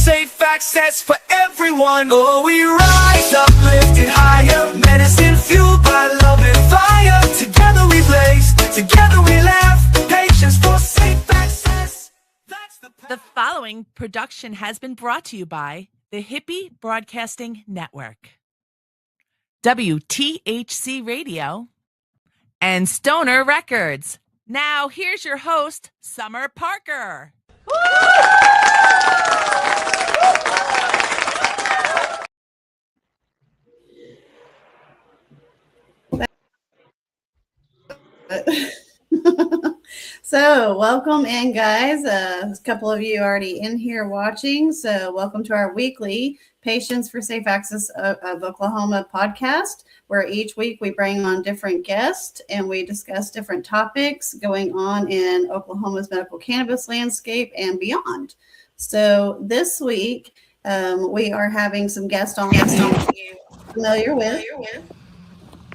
safe access for everyone. Oh, we rise up, lifted higher, medicine fueled by love and fire. Together we blaze, together we laugh, patience for safe access. That's the following production has been brought to you by the Hippie Broadcasting Network, WTHC Radio, and Stoner Records. Now, here's your host, Summer Parker. So welcome in, guys. A couple of you already in here watching. So welcome to our weekly Patients for Safe Access of Oklahoma podcast, where each week we bring on different guests and we discuss different topics going on in Oklahoma's medical cannabis landscape and beyond. So this week we are having some guests on you familiar with.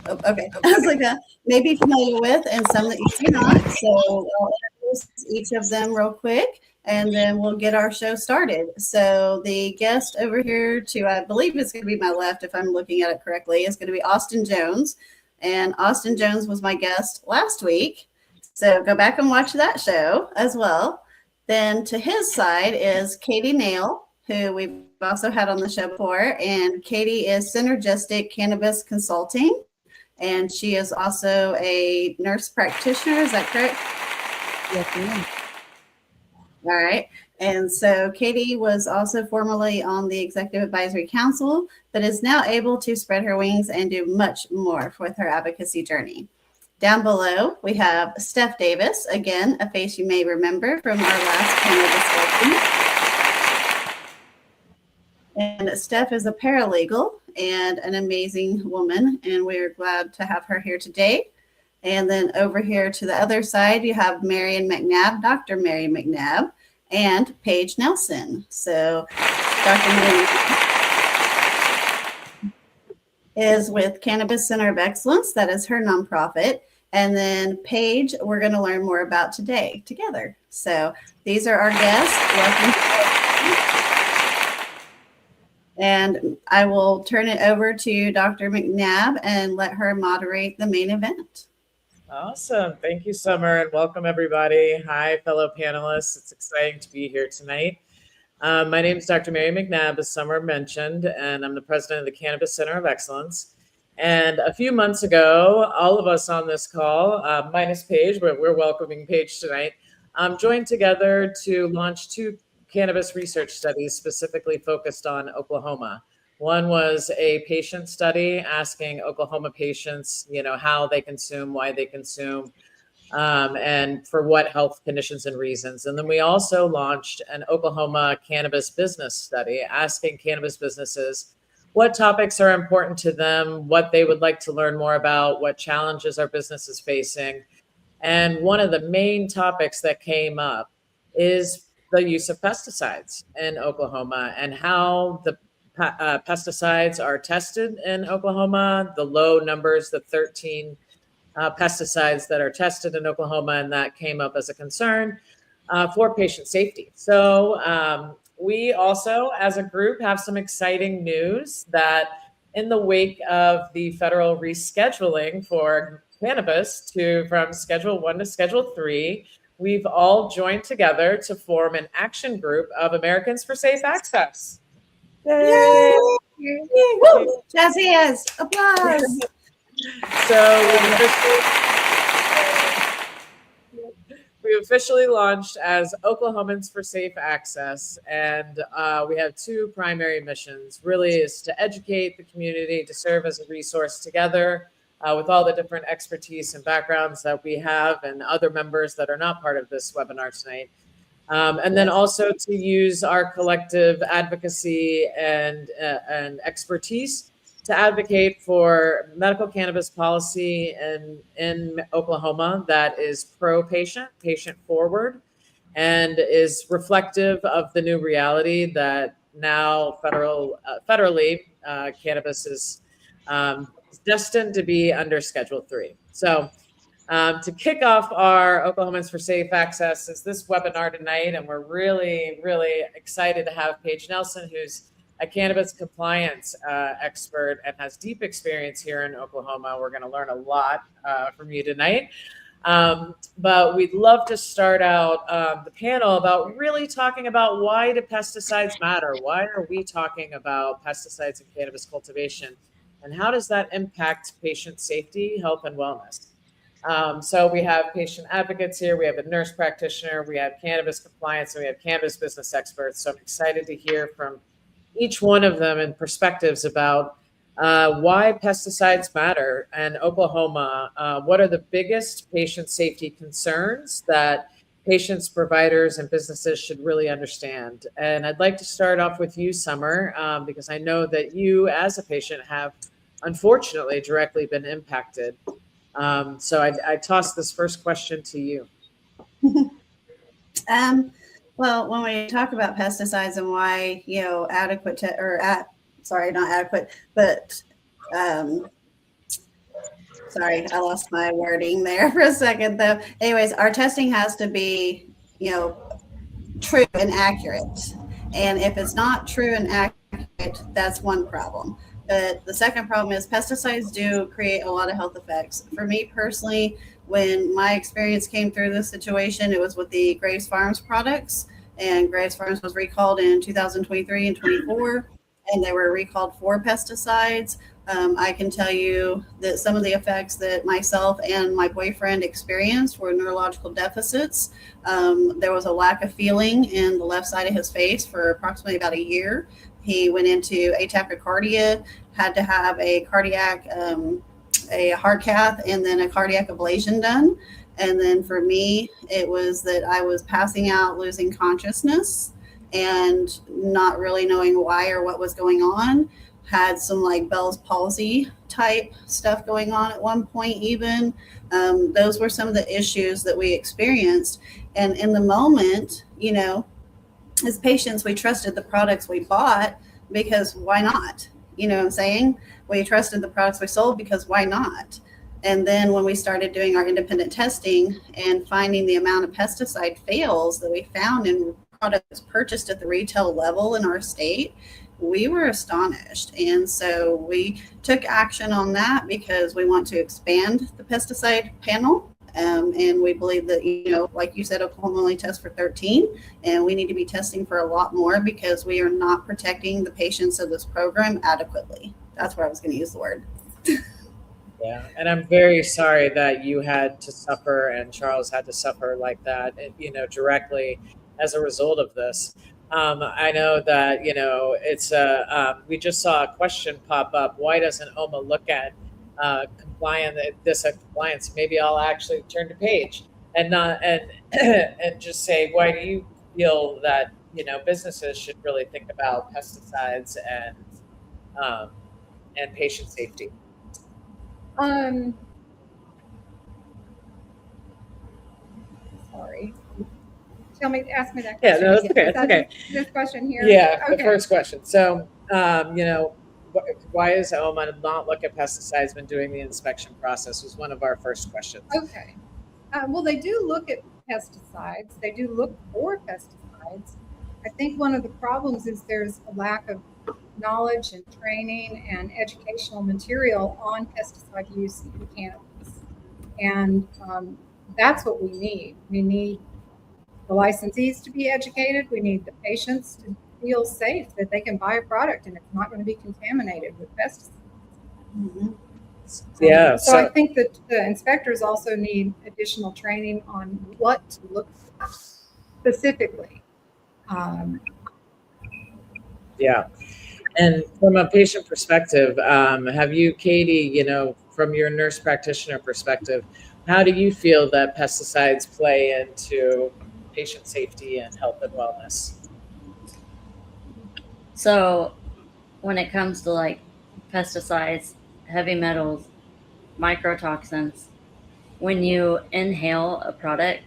Oh, okay. I was like, maybe familiar with, and some that you do not. So I'll introduce each of them real quick, and then we'll get our show started. So the guest over here to, I believe it's going to be my left, if I'm looking at it correctly, is going to be Austin Jones. And Austin Jones was my guest last week. So go back and watch that show as well. Then to his side is Katie Nail, who we've also had on the show before. And Katie is Synergistic Cannabis Consulting. And she is also a nurse practitioner. Is that correct? Yes, ma'am. All right. And so Katie was also formerly on the Executive Advisory Council, but is now able to spread her wings and do much more with her advocacy journey. Down below, we have Steph Davis, again, a face you may remember from our last panel discussion. And Steph is a paralegal and an amazing woman, and we're glad to have her here today. And then over here to the other side, you have Marion McNabb, Dr. Marion McNabb, and Paige Nelson. So Dr. Marion is with Cannabis Center of Excellence. That is her nonprofit. And then Paige, we're going to learn more about today together. So these are our guests. Welcome. And I will turn it over to Dr. McNabb and let her moderate the main event. Awesome. Thank you, Summer, and welcome, everybody. Hi, fellow panelists. It's exciting to be here tonight. My name is Dr. Mary McNabb, as Summer mentioned, and I'm the president of the Cannabis Center of Excellence. And a few months ago, all of us on this call, minus Paige, but we're welcoming Paige tonight, joined together to launch two cannabis research studies specifically focused on Oklahoma. One was a patient study asking Oklahoma patients, how they consume, why they consume, and for what health conditions and reasons. And then we also launched an Oklahoma cannabis business study asking cannabis businesses what topics are important to them, what they would like to learn more about, what challenges our business is facing. And one of the main topics that came up is the use of pesticides in Oklahoma and how the pesticides are tested in Oklahoma, the low numbers, the 13 pesticides that are tested in Oklahoma, and that came up as a concern for patient safety. So we also, as a group, have some exciting news that in the wake of the federal rescheduling for cannabis from Schedule 1 to Schedule 3, we've all joined together to form an action group of Americans for Safe Access. Yay! Woo! Jazzy hands, applause. So we officially launched as Oklahomans for Safe Access, and we have two primary missions. Really is to educate the community, to serve as a resource together with all the different expertise and backgrounds that we have and other members that are not part of this webinar tonight. And then also to use our collective advocacy and expertise to advocate for medical cannabis policy in Oklahoma that is pro-patient, patient-forward, and is reflective of the new reality that now federally cannabis is destined to be under Schedule 3. So To kick off our Oklahomans for Safe Access is this webinar tonight, and we're really, really excited to have Paige Nelson, who's a cannabis compliance expert and has deep experience here in Oklahoma. We're going to learn a lot from you tonight. But we'd love to start out the panel about really talking about why do pesticides matter? Why are we talking about pesticides in cannabis cultivation? And how does that impact patient safety, health, and wellness? So we have patient advocates here, we have a nurse practitioner, we have cannabis compliance, and we have cannabis business experts. So I'm excited to hear from each one of them and perspectives about why pesticides matter in Oklahoma. What are the biggest patient safety concerns that patients, providers, and businesses should really understand? And I'd like to start off with you, Summer, because I know that you as a patient have unfortunately directly been impacted. So I toss this first question to you. Well, when we talk about pesticides and why, adequate not adequate, but sorry, I lost my wording there for a second though. Anyways, our testing has to be, true and accurate. And if it's not true and accurate, that's one problem. But the second problem is pesticides do create a lot of health effects. For me personally, when my experience came through this situation, it was with the Graves Farms products, and Graves Farms was recalled in 2023 and 24, and they were recalled for pesticides. I can tell you that some of the effects that myself and my boyfriend experienced were neurological deficits. There was a lack of feeling in the left side of his face for approximately about a year. He went into tachycardia, had to have a cardiac, a heart cath, and then a cardiac ablation done. And then for me, it was that I was passing out, losing consciousness, and not really knowing why or what was going on. Had some like Bell's palsy type stuff going on at one point even. Those were some of the issues that we experienced. And in the moment, as patients, we trusted the products we bought because why not? You know what I'm saying? We trusted the products we sold because why not? And then when we started doing our independent testing and finding the amount of pesticide fails that we found in products purchased at the retail level in our state, we were astonished. And so we took action on that because we want to expand the pesticide panel. And we believe that, like you said, Oklahoma only tests for 13, and we need to be testing for a lot more because we are not protecting the patients of this program adequately. That's where I was going to use the word. Yeah, and I'm very sorry that you had to suffer and Charles had to suffer like that, directly as a result of this. I know that, it's we just saw a question pop up. Why doesn't OMA look at compliance? Maybe I'll actually turn to Paige and just say, why do you feel that, businesses should really think about pesticides and patient safety? Sorry. Ask me that question. Yeah, no, that's okay. That's okay. This question here. Yeah, okay. The first question. So, why is OMA not look at pesticides when doing the inspection process was one of our first questions. Okay. Well, they do look at pesticides. They do look for pesticides. I think one of the problems is there's a lack of knowledge and training and educational material on pesticide use in cannabis. And that's what we need. We need the licensees to be educated. We need the patients to feel safe that they can buy a product and it's not going to be contaminated with pesticides. Mm-hmm. Yeah. So I think that the inspectors also need additional training on what to look for specifically. Yeah. And from a patient perspective, have you, Katie, from your nurse practitioner perspective, how do you feel that pesticides play into patient safety and health and wellness? So when it comes to like pesticides, heavy metals, microtoxins, when you inhale a product,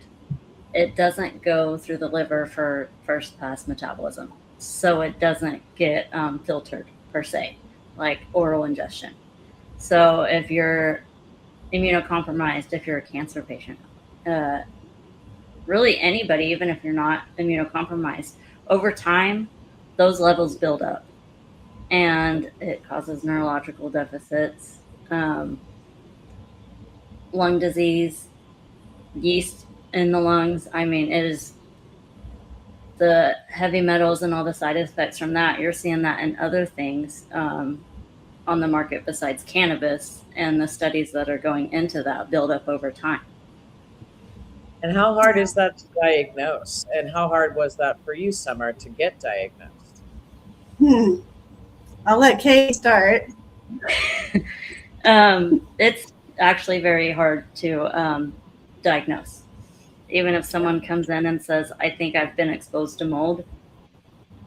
it doesn't go through the liver for first pass metabolism. So it doesn't get filtered per se, like oral ingestion. So if you're immunocompromised if you're a cancer patient. Really anybody, even if you're not immunocompromised, over time, those levels build up and it causes neurological deficits, lung disease, yeast in the lungs. I mean, it is the heavy metals and all the side effects from that. You're seeing that in other things on the market besides cannabis, and the studies that are going into that build up over time. And how hard is that to diagnose? And how hard was that for you, Summer, to get diagnosed? I'll let Kay start. It's actually very hard to diagnose. Even if someone comes in and says, I think I've been exposed to mold,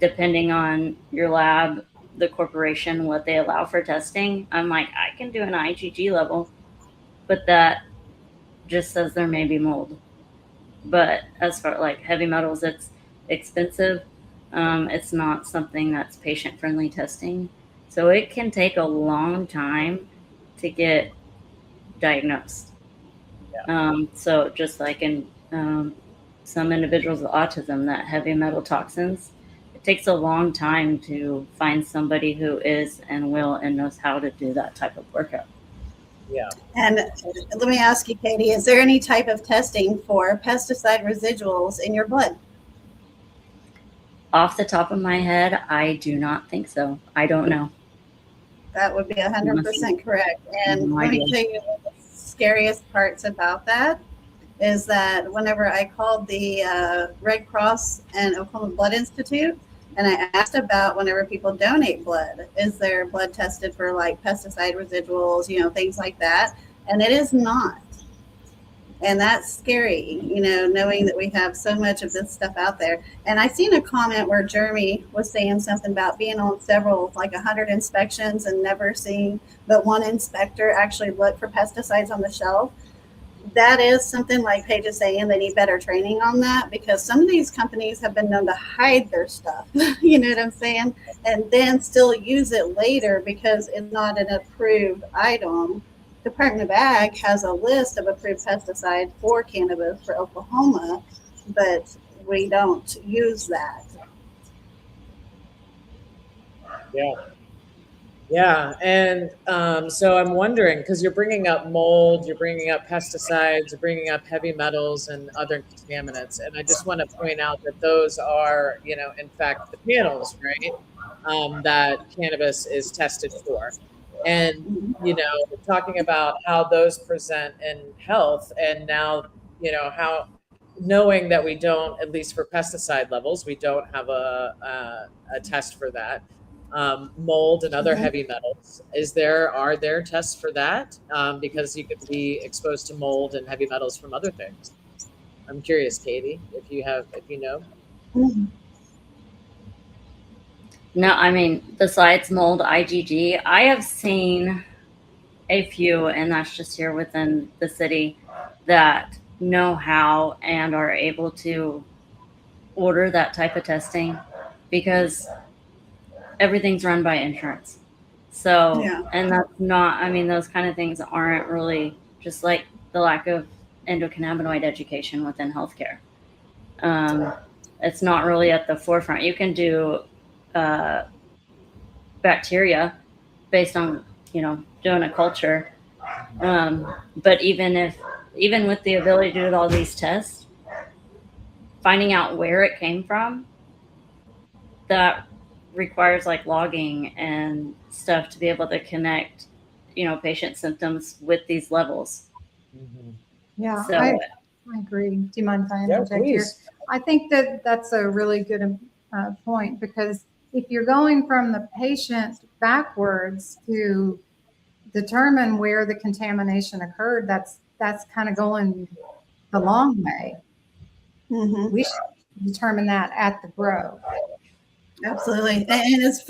depending on your lab, the corporation, what they allow for testing, I'm like, I can do an IgG level, but that just says there may be mold. But as far like heavy metals, it's expensive. It's not something that's patient-friendly testing. So it can take a long time to get diagnosed. Yeah. So just like in some individuals with autism, that heavy metal toxins, it takes a long time to find somebody who is and will and knows how to do that type of workup. Yeah. And let me ask you, Katie, is there any type of testing for pesticide residuals in your blood? Off the top of my head, I do not think so. I don't know. That would be 100% correct. And let me tell you one of the scariest parts about that is that whenever I called the Red Cross and Oklahoma Blood Institute, and I asked about whenever people donate blood, is their blood tested for like pesticide residuals, things like that? And it is not. And that's scary, knowing that we have so much of this stuff out there. And I seen a comment where Jeremy was saying something about being on several, like 100 inspections and never seeing but one inspector actually look for pesticides on the shelf. That is something like Paige is saying, they need better training on that, because some of these companies have been known to hide their stuff, you know what I'm saying? And then still use it later because it's not an approved item. Department of Ag has a list of approved pesticides for cannabis for Oklahoma, but we don't use that. Yeah. Yeah. And so I'm wondering, because you're bringing up mold, you're bringing up pesticides, you're bringing up heavy metals and other contaminants. And I just want to point out that those are, in fact, the panels, right, that cannabis is tested for. And, talking about how those present in health, and now, how knowing that we don't, at least for pesticide levels, we don't have a test for that. Mold and other heavy metals. Are there tests for that? Because you could be exposed to mold and heavy metals from other things. I'm curious, Katie, if you know. Mm-hmm. No, I mean, besides mold, IgG, I have seen a few, and that's just here within the city, that know how and are able to order that type of testing, because everything's run by insurance. So, and that's not, I mean, those kind of things aren't really, just like the lack of endocannabinoid education within healthcare. It's not really at the forefront. You can do bacteria based on, doing a culture. But even with the ability to do all these tests, finding out where it came from, that requires like logging and stuff to be able to connect, patient symptoms with these levels. Mm-hmm. Yeah, So, I agree. Do you mind if I interject here? I think that's a really good point, because if you're going from the patient backwards to determine where the contamination occurred, that's kind of going the long way. Mm-hmm. We should determine that at the grow. Absolutely. And as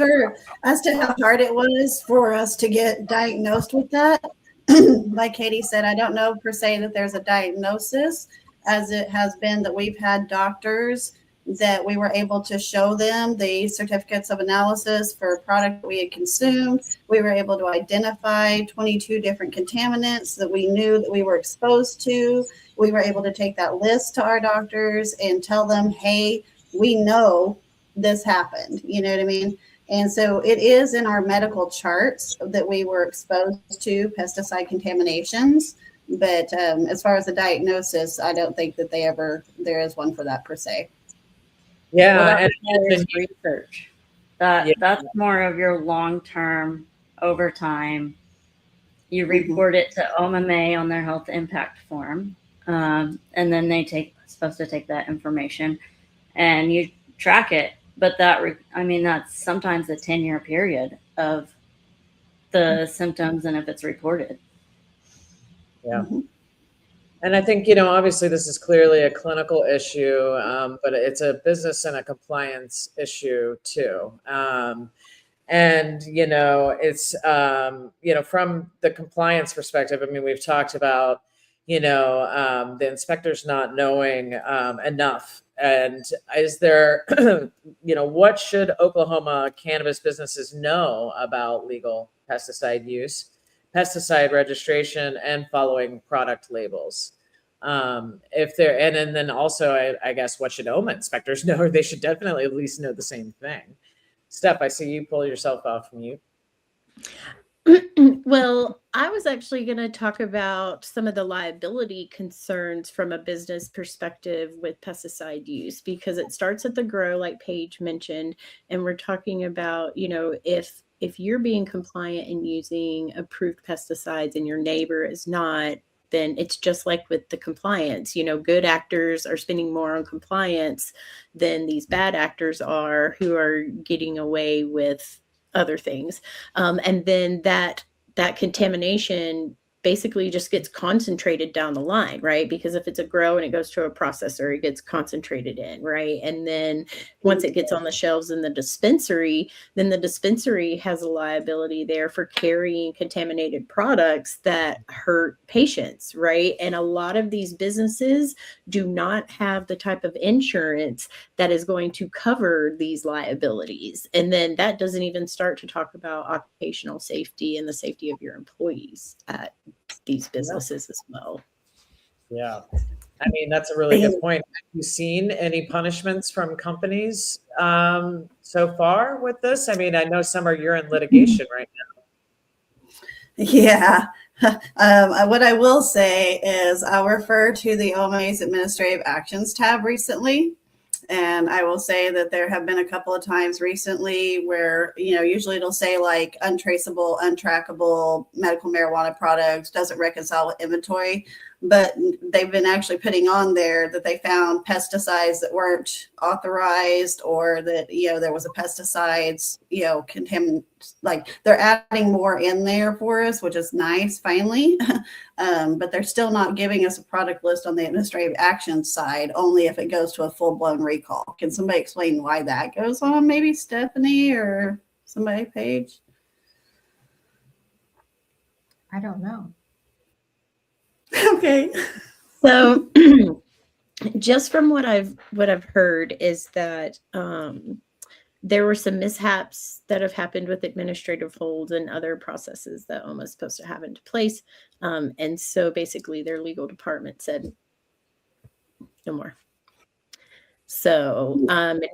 to how hard it was for us to get diagnosed with that, like Katie said, I don't know per se that there's a diagnosis, as it has been that we've had doctors, that we were able to show them the certificates of analysis for a product we had consumed. We were able to identify 22 different contaminants that we knew that we were exposed to. We were able to take that list to our doctors and tell them, hey, we know this happened. You know what I mean? And so it is in our medical charts that we were exposed to pesticide contaminations. But as far as the diagnosis, I don't think that there is one for that per se. Yeah, Well, and that's research. That's more of your long-term over time. You report it to OMMA on their health impact form, and then they supposed to take that information and you track it. But that's sometimes a 10-year period of the symptoms and if it's reported. yeah. And I think, obviously this is clearly a clinical issue, but it's a business and a compliance issue too. And, it's, from the compliance perspective, I mean, we've talked about, the inspectors not knowing enough. And is there, what should Oklahoma cannabis businesses know about legal pesticide use, pesticide registration, and following product labels? If they're, and then also, I guess, what should OMA inspectors know? Or they should definitely at least know the same thing. Steph, I see you pull yourself off mute. Well, I was actually going to talk about some of the liability concerns from a business perspective with pesticide use, because it starts at the grow, like Paige mentioned, and we're talking about, if you're being compliant and using approved pesticides and your neighbor is not, then it's just like with the compliance. Good actors are spending more on compliance than these bad actors are, who are getting away with other things. And then that contamination basically just gets concentrated down the line, right? Because if it's a grow and it goes to a processor, it gets concentrated in, right? And then once it gets on the shelves in the dispensary, then the dispensary has a liability there for carrying contaminated products that hurt patients, right? And a lot of these businesses do not have the type of insurance that is going to cover these liabilities. And then that doesn't even start to talk about occupational safety and the safety of your employees at these businesses as well. Yeah. I mean, that's a really good point. Have you seen any punishments from companies so far with this? I mean, I know you're in litigation right now. Yeah. What I will say is I'll refer to the OMA's Administrative Actions tab recently. And I will say that there have been a couple of times recently where, usually it'll say like untraceable, untrackable medical marijuana products, doesn't reconcile with inventory. But they've been actually putting on there that they found pesticides that weren't authorized, or that, there was a pesticides, like they're adding more in there for us, which is nice finally. But they're still not giving us a product list on the administrative action side, only if it goes to a full-blown recall. Can somebody explain why that goes on? Maybe Stephanie or somebody, Paige? I don't know. Okay. So just from what I've heard is that there were some mishaps that have happened with administrative holds and other processes that OMA is supposed to have into place. And so basically their legal department said no more. So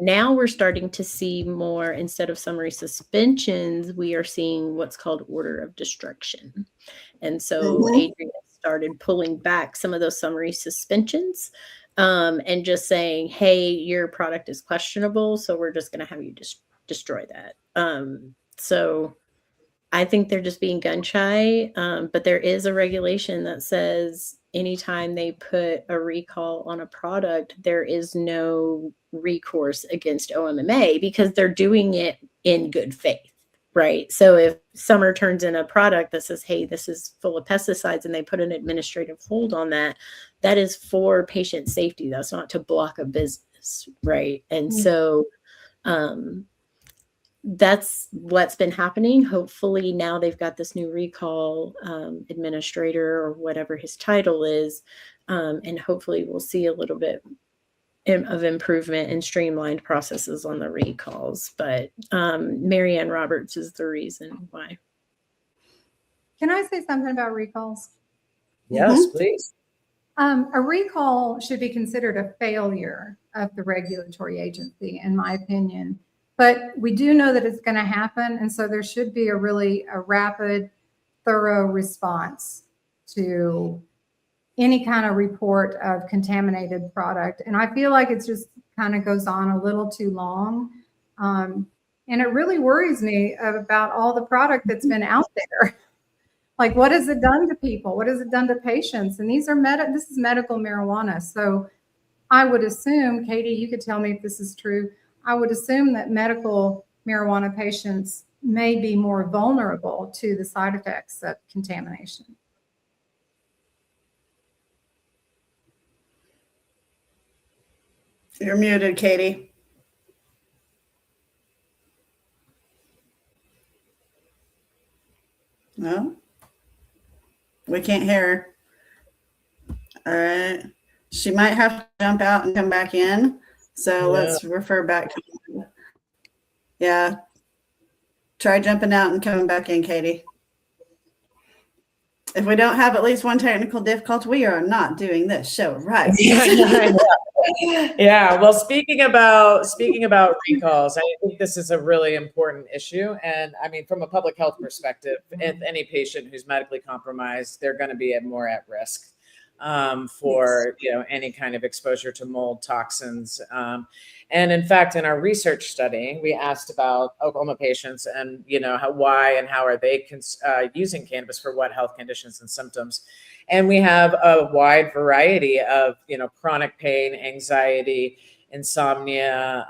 now we're starting to see more, instead of summary suspensions, we are seeing what's called order of destruction. And so Adrian started pulling back some of those summary suspensions and just saying, hey, your product is questionable, so we're just going to have you destroy that. So I think they're just being gun shy, but there is a regulation that says anytime they put a recall on a product, there is no recourse against OMMA because they're doing it in good faith, right? So if Summer turns in a product that says, hey, this is full of pesticides, and they put an administrative hold on that, that is for patient safety. That's not to block a business, right? And so that's what's been happening. Hopefully now they've got this new recall administrator or whatever his title is. And hopefully we'll see a little bit of improvement and streamlined processes on the recalls. But Mary Ann Roberts is the reason why. Can I say something about recalls? Yes, please. A recall should be considered a failure of the regulatory agency, in my opinion. But we do know that it's going to happen, and so there should be a rapid, thorough response to any kind of report of contaminated product. And I feel like it just kind of goes on a little too long. And it really worries me about all the product that's been out there. Like, what has it done to people? What has it done to patients? And these are this is medical marijuana. So I would assume, Katie, you could tell me if this is true. I would assume that medical marijuana patients may be more vulnerable to the side effects of contamination. You're muted, Katie. No, we can't hear her. All right. She might have to jump out and come back in. So let's refer back to you. Yeah. Try jumping out and coming back in, Katie. If we don't have at least one technical difficulty, we are not doing this show right. Yeah. Well, speaking about recalls, I think this is a really important issue. And I mean, from a public health perspective, if any patient who's medically compromised, they're going to be more at risk for any kind of exposure to mold, toxins. And in fact, in our research study, we asked about Oklahoma patients and why and how are they using cannabis for what health conditions and symptoms. And we have a wide variety of chronic pain, anxiety, insomnia,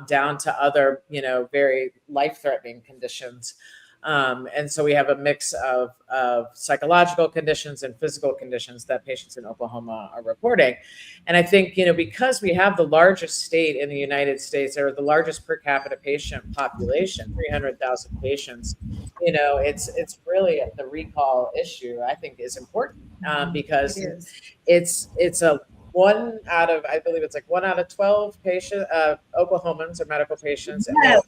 down to other very life-threatening conditions. And so we have a mix of psychological conditions and physical conditions that patients in Oklahoma are reporting. And I think, because we have the largest state in the United States, or the largest per capita patient population, 300,000 patients, it's really the recall issue, I think, is important because it's a 1 out of, I believe it's like 1 out of 12 Oklahomans or medical patients. And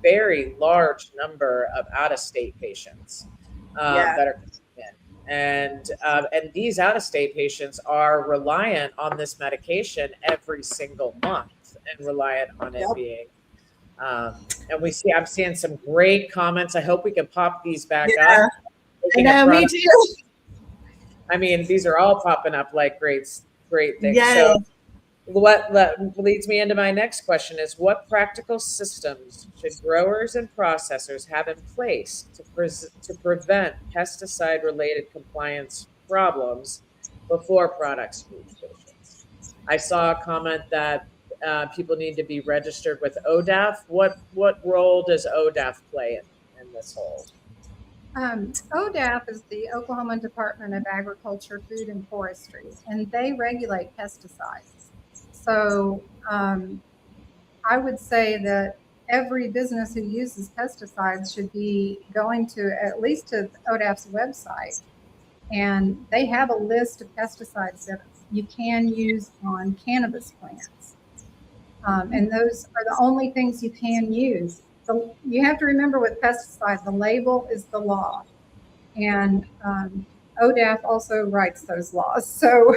very large number of out-of-state patients that are coming in. And these out-of-state patients are reliant on this medication every single month and reliant on it being. And I'm seeing some great comments. I hope we can pop these back up. I know, me too. I mean, these are all popping up like great things. Yes. So what leads me into my next question is, what practical systems should growers and processors have in place to prevent pesticide-related compliance problems before products reach patients? I saw a comment that people need to be registered with ODAF. What role does ODAF play in this whole? ODAF is the Oklahoma Department of Agriculture, Food, and Forestry, and they regulate pesticides. So I would say that every business who uses pesticides should be going to at least to ODAF's website. And they have a list of pesticides that you can use on cannabis plants. And those are the only things you can use. You have to remember with pesticides, the label is the law. And ODAF also writes those laws. So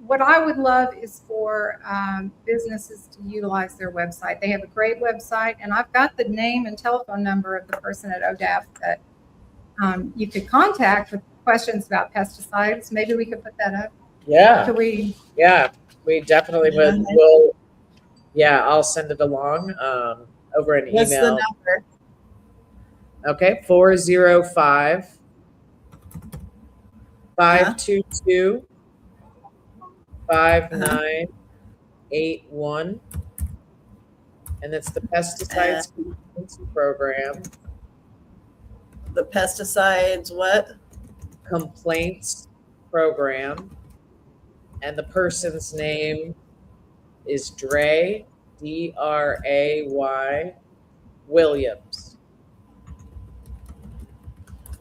what I would love is for businesses to utilize their website. They have a great website, and I've got the name and telephone number of the person at ODAF that you could contact with questions about pesticides. Maybe we could put that up. Yeah. Yeah, we definitely would. I'll send it along over an email. What's the number? Okay, 405 522 5981, and that's the Pesticides Program. The pesticides Complaints Program, and the person's name is Dray, D-R-A-Y, Williams.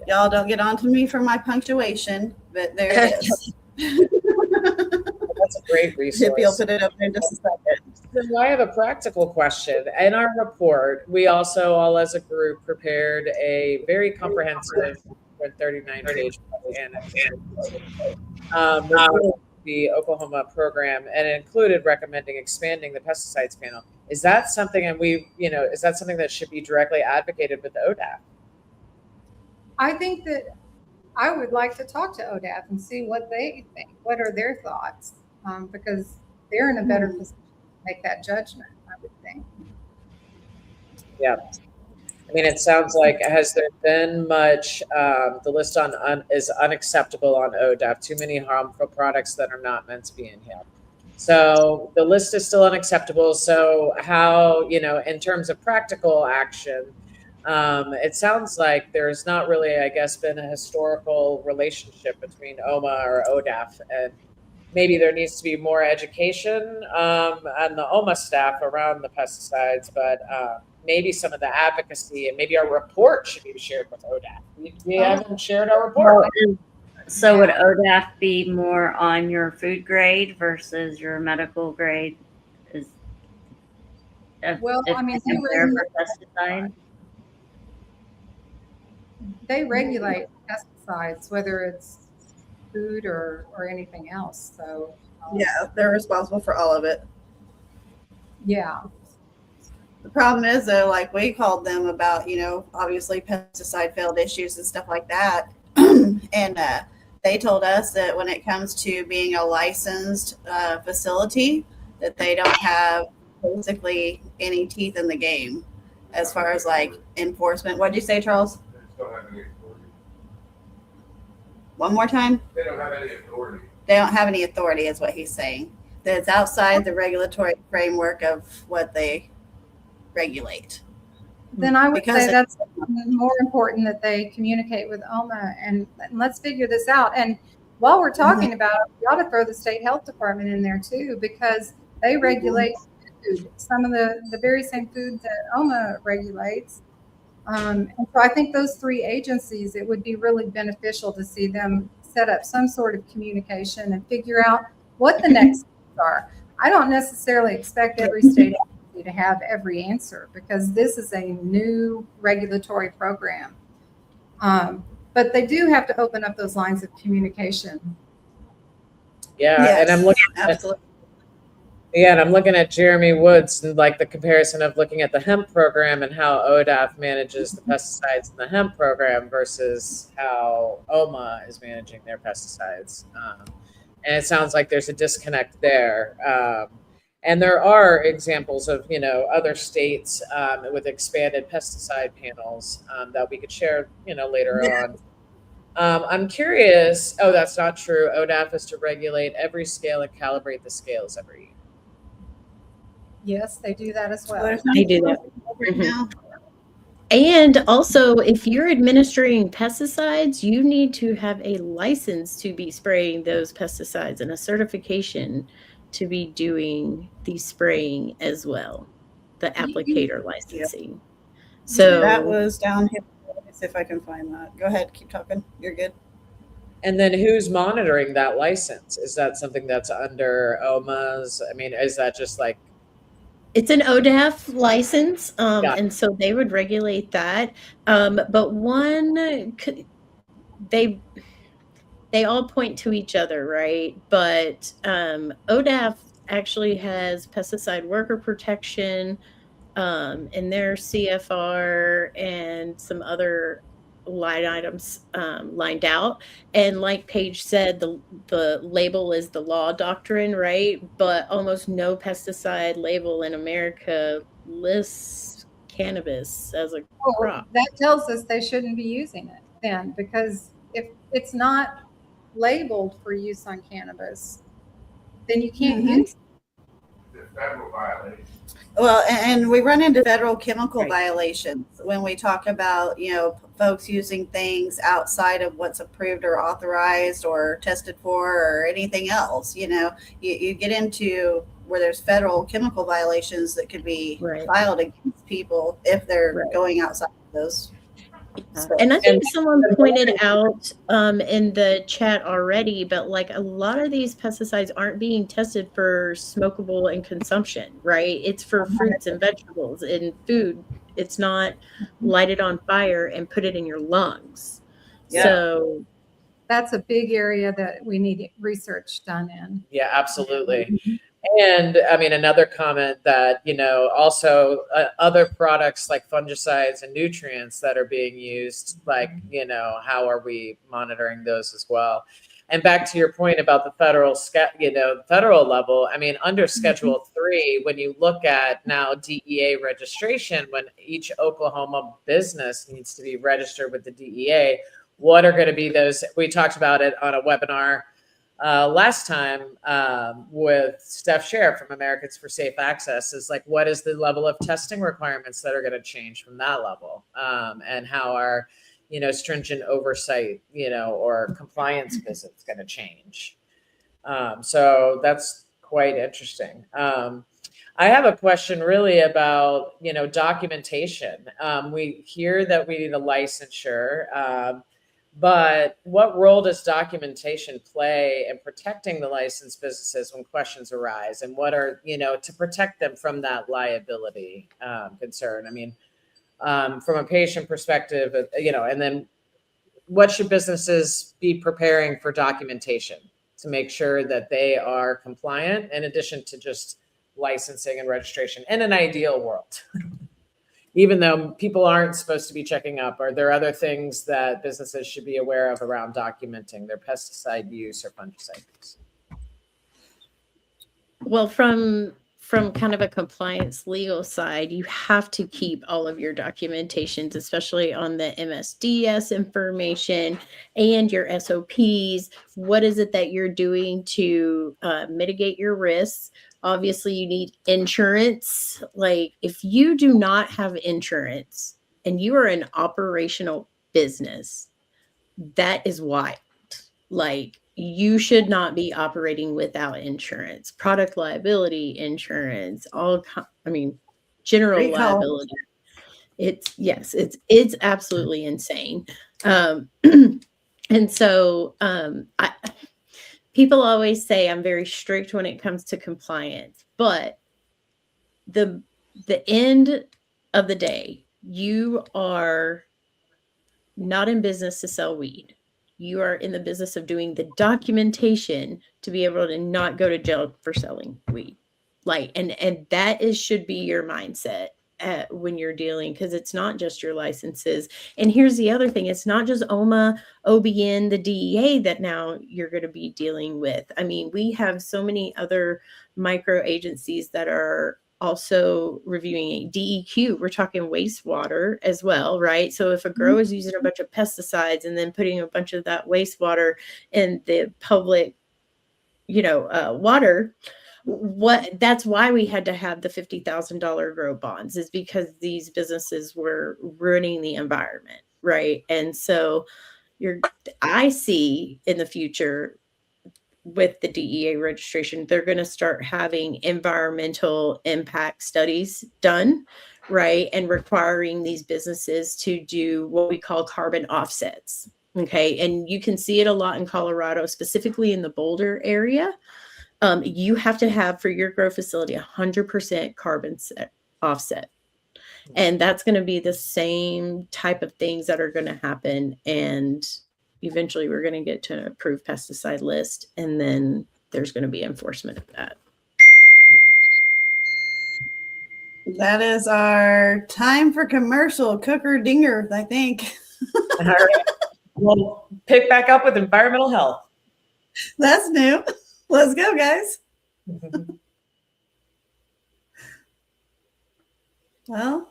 Y'all don't get on to me for my punctuation, but there it is. That's a great Hippie will resource. put it up in just a second. So I have a practical question. In our report, we also, all as a group, prepared a very comprehensive 39-page report, the Oklahoma program, and it included recommending expanding the pesticides panel. Is that something, and is that something that should be directly advocated with ODAF? I think that I would like to talk to ODAF and see what they think. What are their thoughts? Because they're in a better position to make that judgment, I would think. Yeah. I mean, it sounds like, has there been much, the list is unacceptable on ODAF, too many harmful products that are not meant to be inhaled. So the list is still unacceptable. So how, in terms of practical action, it sounds like there's not really, I guess, been a historical relationship between OMA or ODAF, and maybe there needs to be more education on the OMA staff around the pesticides, but maybe some of the advocacy, and maybe our report should be shared with ODAF. We haven't shared our report. So would ODAF be more on your food grade versus your medical grade? Well, I mean, they regulate pesticides, whether it's food or anything else. So Yeah, they're responsible for all of it. yeah. The problem is, though, like we called them about, obviously pesticide failed issues and stuff like that. And they told us that when it comes to being a licensed facility, that they don't have basically any teeth in the game as far as like enforcement. What'd you say, Charles? They just don't have any authority. One more time? They don't have any authority. They don't have any authority is what he's saying. That it's outside the regulatory framework of what they regulate. Then I would Because say that's more important that they communicate with OMA and let's figure this out. And while we're talking about it, we ought to throw the state health department in there too, because they regulate food, some of the very same food that OMA regulates. And so I think those three agencies, it would be really beneficial to see them set up some sort of communication and figure out what the next steps are. I don't necessarily expect every state agency to have every answer because this is a new regulatory program. But they do have to open up those lines of communication. Yeah, Yes, and I'm looking absolutely. and I'm looking at Jeremy Woods and like the comparison of looking at the hemp program and how ODAF manages the pesticides in the hemp program versus how OMA is managing their pesticides. And it sounds like there's a disconnect there. And there are examples of, other states with expanded pesticide panels that we could share, later on. I'm curious. Oh, that's not true. ODAF is to regulate every scale and calibrate the scales every year. Yes, they do that as well. They do that. Right now. And also, if you're administering pesticides, you need to have a license to be spraying those pesticides and a certification to be doing the spraying as well, the applicator licensing. So that was down here. Let me see if I can find that. Go ahead, keep talking. You're good. And then who's monitoring that license? Is that something that's under OMA's? I mean, is that just like it's an ODAF license, Yeah. and so they would regulate that. But they all point to each other, right? But ODAF actually has pesticide worker protection in their CFR and some other line items lined out. And like Paige said, the label is the law doctrine, right? But almost no pesticide label in America lists cannabis as a crop. That tells us they shouldn't be using it then, because if it's not labeled for use on cannabis, then you can't use it. The federal violation. Well, and we run into federal chemical Right. violations when we talk about, folks using things outside of what's approved or authorized or tested for or anything else. You get into where there's federal chemical violations that could be Right. filed against people if they're Right. going outside of those And I think someone pointed out in the chat already, but like a lot of these pesticides aren't being tested for smokable and consumption, right? It's for fruits and vegetables and food. It's not light it on fire and put it in your lungs. Yeah. So That's a big area that we need research done in. Yeah, absolutely. And I mean, another comment that, also other products like fungicides and nutrients that are being used, like, how are we monitoring those as well? And back to your point about the federal level, I mean, under Schedule 3, when you look at now DEA registration, when each Oklahoma business needs to be registered with the DEA, what are going to be those? We talked about it on a webinar last time with Steph Sheriff from Americans for Safe Access, is like, what is the level of testing requirements that are going to change from that level, and how are stringent oversight or compliance visits going to change. So that's quite interesting. I have a question really about documentation. We hear that we need a licensure. But what role does documentation play in protecting the licensed businesses when questions arise, and what are, to protect them from that liability concern? I mean, from a patient perspective, and then what should businesses be preparing for documentation to make sure that they are compliant, in addition to just licensing and registration in an ideal world? Even though people aren't supposed to be checking up, are there other things that businesses should be aware of around documenting their pesticide use or fungicide use? well, from kind of a compliance legal side, you have to keep all of your documentations, especially on the MSDS information and your SOPs. What is it that you're doing to mitigate your risks? Obviously, you need insurance. Like, if you do not have insurance and you are an operational business, that is wild. Like, you should not be operating without insurance, product liability insurance, general Recall. liability. It's absolutely insane. And so people always say I'm very strict when it comes to compliance, but the end of the day, you are not in business to sell weed. You are in the business of doing the documentation to be able to not go to jail for selling weed. Like, and that should be your mindset when you're dealing, because it's not just your licenses. And here's the other thing. It's not just OMA, OBN, the DEA that now you're going to be dealing with. I mean, we have so many other micro agencies that are also reviewing DEQ. We're talking wastewater as well, right? So if a grower is using a bunch of pesticides and then putting a bunch of that wastewater in the public, water, that's why we had to have the $50,000 grow bonds, is because these businesses were ruining the environment, right? And so I see in the future with the DEA registration, they're going to start having environmental impact studies done, right? And requiring these businesses to do what we call carbon offsets. Okay. And you can see it a lot in Colorado, specifically in the Boulder area. You have to have, for your grow facility, 100% carbon offset. And that's going to be the same type of things that are going to happen. And eventually we're going to get to an approved pesticide list, and then there's going to be enforcement of that. That is our time for commercial cooker dinger, I think. All right. We'll pick back up with environmental health. That's new. Let's go, guys. Well,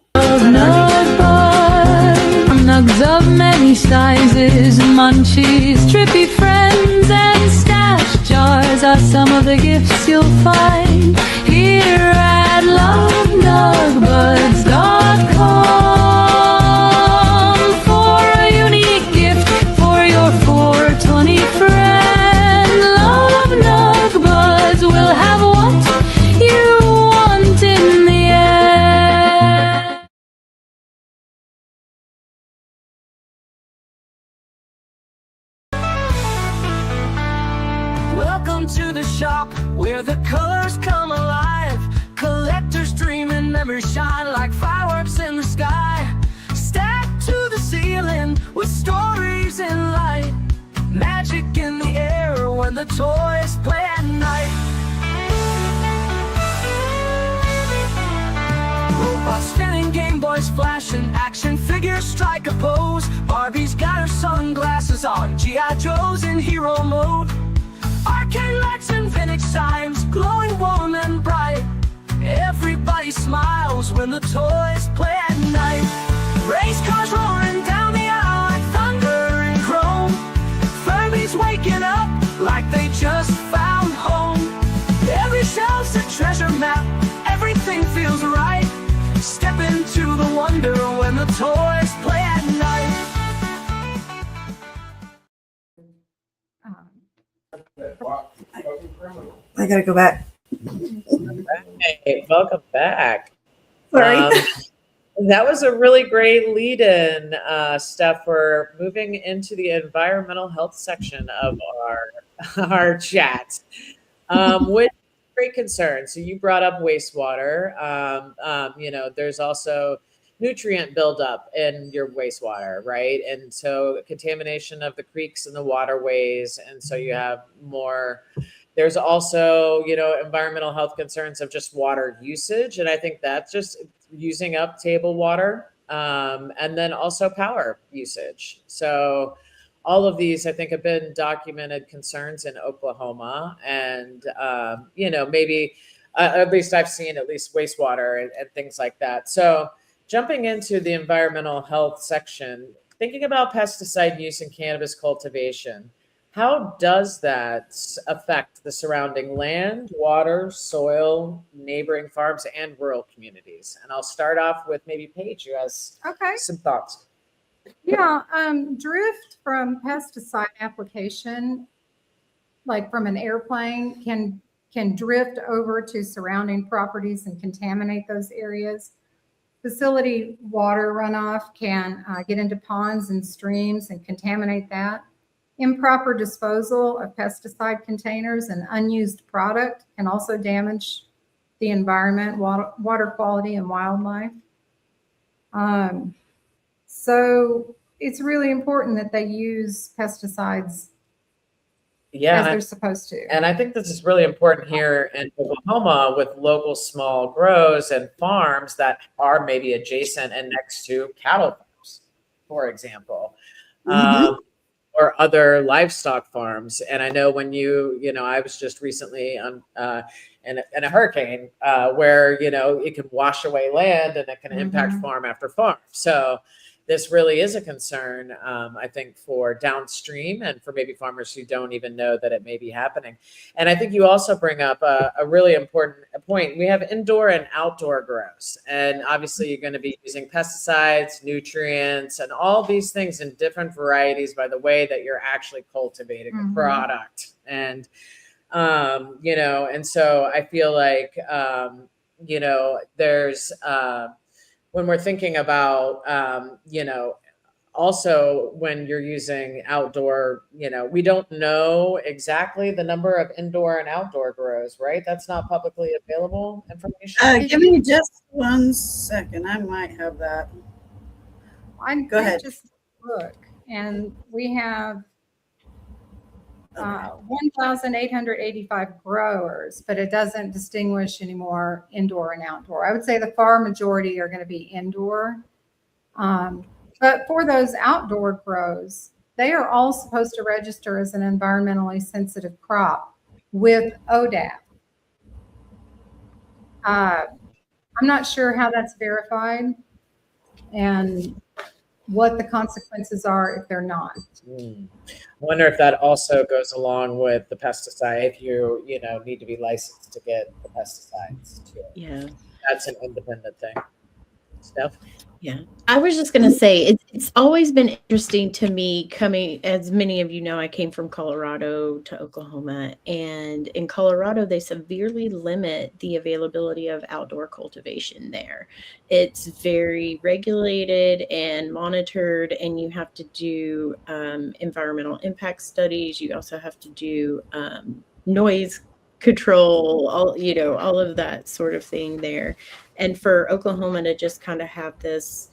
nugs of many sizes, munchies, trippy friends, and stash jars are some of the gifts you'll find here at lovenugsbuds.com for a unique gift for your 420 friend. Love Nug Buds will have what you want in the end. shop where the colors come alive. Collectors dream and memories shine like fireworks in the sky. Stacked to the ceiling with stories in light. Magic in the air when the toys play at night. Robots spinning, Game Boys flashing, action figures strike a pose. Barbie's got her sunglasses on, G.I. Joe's in hero mode. Arcade lights and vintage signs, glowing warm and bright. Everybody smiles when the toys play at night. Race cars roaring down the aisle like thunder and chrome. Furby's waking up like they just found home. Every shelf's a treasure map, everything feels right. Step into the wonder when the toys play at night. I gotta go back. Hey, welcome back. Sorry. That was a really great lead-in, Steph. We're moving into the environmental health section of our chat, with great concern. So you brought up wastewater. There's also nutrient buildup in your wastewater, right? And so contamination of the creeks and the waterways, and so you have more. There's also, environmental health concerns of just water usage. And I think that's just using up table water, and then also power usage. So all of these, I think, have been documented concerns in Oklahoma. And, maybe at least I've seen at least wastewater and things like that. So jumping into the environmental health section, thinking about pesticide use in cannabis cultivation, how does that affect the surrounding land, water, soil, neighboring farms, and rural communities? And I'll start off with maybe Paige, who has some thoughts. Yeah, drift from pesticide application, like from an airplane, can drift over to surrounding properties and contaminate those areas. Facility water runoff can get into ponds and streams and contaminate that. Improper disposal of pesticide containers and unused product can also damage the environment, water quality, and wildlife. So it's really important that they use pesticides as they're supposed to. And I think this is really important here in Oklahoma with local small grows and farms that are maybe adjacent and next to cattle farms, for example. Or other livestock farms. And I know when I was just recently on in a hurricane where, it can wash away land and it can impact farm after farm. So this really is a concern, I think, for downstream and for maybe farmers who don't even know that it may be happening. And I think you also bring up a really important point. We have indoor and outdoor grows. And obviously you're going to be using pesticides, nutrients, and all these things in different varieties by the way that you're actually cultivating a product. And, and so I feel like, there's, when we're thinking about, also when you're using outdoor, we don't know exactly the number of indoor and outdoor grows, right? That's not publicly available information. Give me just 1 second. I might have that. Go ahead. Just look, and we have 1,885 growers, but it doesn't distinguish anymore indoor and outdoor. I would say the far majority are going to be indoor. But for those outdoor grows, they are all supposed to register as an environmentally sensitive crop with ODAP. I'm not sure how that's verified and what the consequences are if they're not. I wonder if that also goes along with the pesticide, if you need to be licensed to get the pesticides too. Yeah. That's an independent thing. Steph? Yeah, I was just going to say, it's always been interesting to me coming, as many of you know, I came from Colorado to Oklahoma, and in Colorado, they severely limit the availability of outdoor cultivation there. It's very regulated and monitored, and you have to do environmental impact studies. You also have to do noise control, all of that sort of thing there. And for Oklahoma to just kind of have this,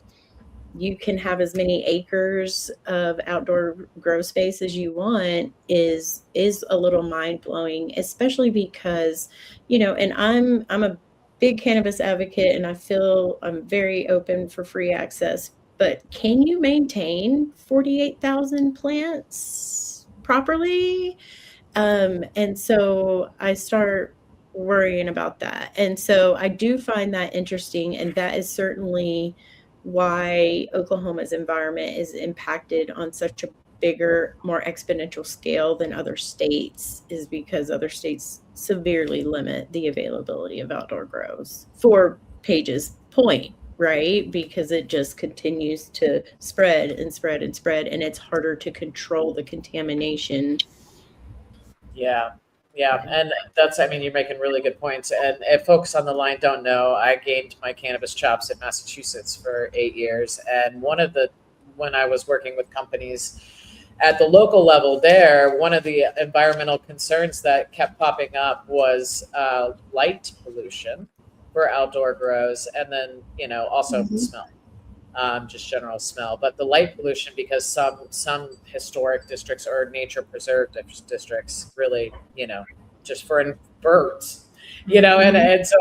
you can have as many acres of outdoor grow space as you want is a little mind blowing, especially because, and I'm a big cannabis advocate and I feel I'm very open for free access, but can you maintain 48,000 plants properly? And so I start worrying about that. And so I do find that interesting. And that is certainly why Oklahoma's environment is impacted on such a bigger, more exponential scale than other states, is because other states severely limit the availability of outdoor grows for Paige's point, right? Because it just continues to spread and spread and spread, and it's harder to control the contamination. Yeah. Yeah. And that's, I mean, you're making really good points. And if folks on the line don't know, I gained my cannabis chops in Massachusetts for 8 years. And when I was working with companies at the local level there, one of the environmental concerns that kept popping up was light pollution for outdoor grows. And then, also smell. Just general smell, but the light pollution, because some historic districts or nature preserved districts really, just for birds, and so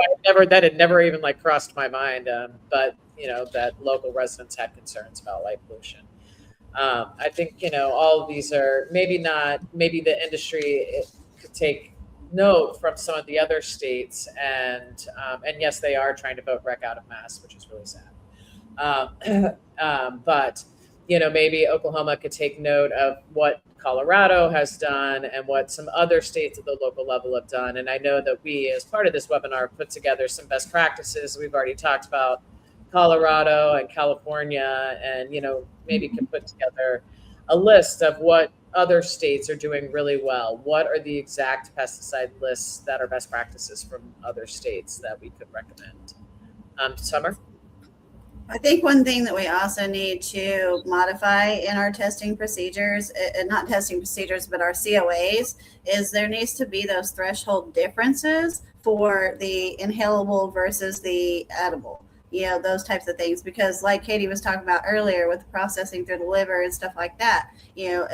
that had never even like crossed my mind. But that local residents had concerns about light pollution. I think, all of these are maybe the industry could take note from some of the other states, and yes, they are trying to vote rec out of Mass, which is really sad. But maybe Oklahoma could take note of what Colorado has done and what some other states at the local level have done. And I know that we, as part of this webinar, put together some best practices. We've already talked about Colorado and California, and maybe can put together a list of what other states are doing really well. What are the exact pesticide lists that are best practices from other states that we could recommend? Summer? I think one thing that we also need to modify in our testing procedures, not testing procedures, but our COAs, is there needs to be those threshold differences for the inhalable versus the edible. Those types of things, because like Katie was talking about earlier with processing through the liver and stuff like that, you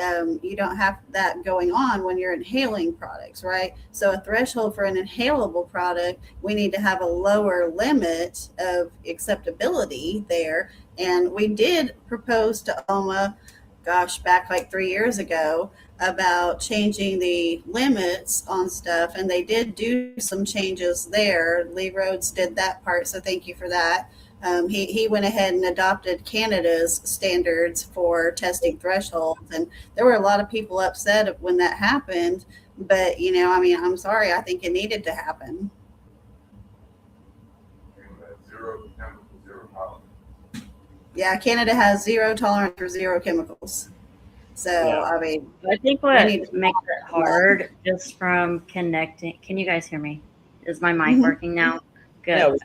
don't have that going on when you're inhaling products, right? So a threshold for an inhalable product, we need to have a lower limit of acceptability there. And we did propose to OMA, back like 3 years ago, about changing the limits on stuff, and they did do some changes there. Lee Rhodes did that part, so thank you for that. He went ahead and adopted Canada's standards for testing thresholds, and there were a lot of people upset when that happened, but I'm sorry, I think it needed to happen. Zero chemical, zero tolerance. Yeah, Canada has zero tolerance for zero chemicals. So, Yeah. I think what makes it hard just from connecting. Can you guys hear me? Is my mic working now? Good.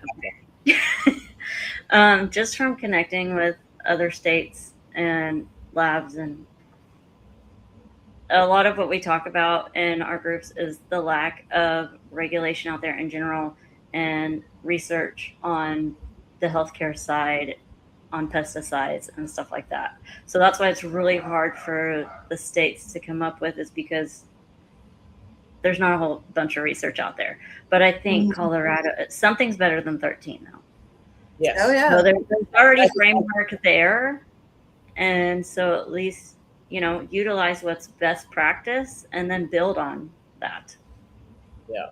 Yeah. Just from connecting with other states and labs, and a lot of what we talk about in our groups is the lack of regulation out there in general and research on the healthcare side on pesticides and stuff like that. So that's why it's really hard for the states to come up with, is because there's not a whole bunch of research out there. But I think Colorado, something's better than 13 now. Yes. Oh yeah. So there's already a framework there. And so at least, utilize what's best practice and then build on that. Yeah.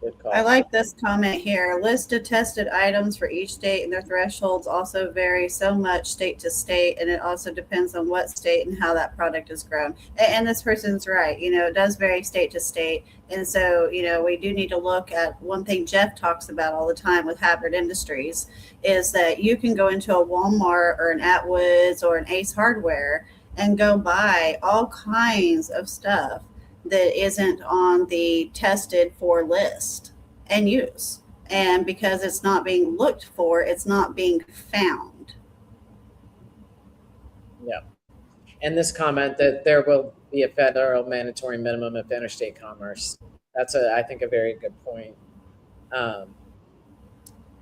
Good call. I like this comment here. List of tested items for each state and their thresholds also vary so much state to state, and it also depends on what state and how that product is grown. And this person's right. It does vary state to state. And so, we do need to look at one thing Jeff talks about all the time with Hybrid Industries, is that you can go into a Walmart or an Atwoods or an Ace Hardware and go buy all kinds of stuff that isn't on the tested for list and use. And because it's not being looked for, it's not being found. Yeah. And this comment that there will be a federal mandatory minimum of interstate commerce. That's I think a very good point.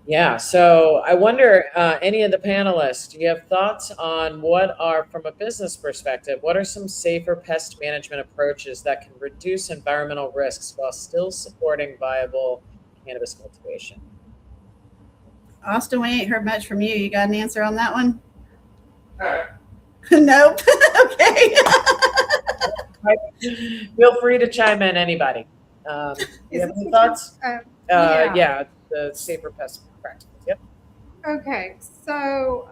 Yeah, so I wonder, any of the panelists, do you have thoughts on what are, from a business perspective, what are some safer pest management approaches that can reduce environmental risks while still supporting viable cannabis cultivation? Austin, we ain't heard much from you. You got an answer on that one? Alright. Nope. Okay. Feel free to chime in, anybody. Do you have any thoughts? Yeah, the safer pest practices. Yep. Okay, so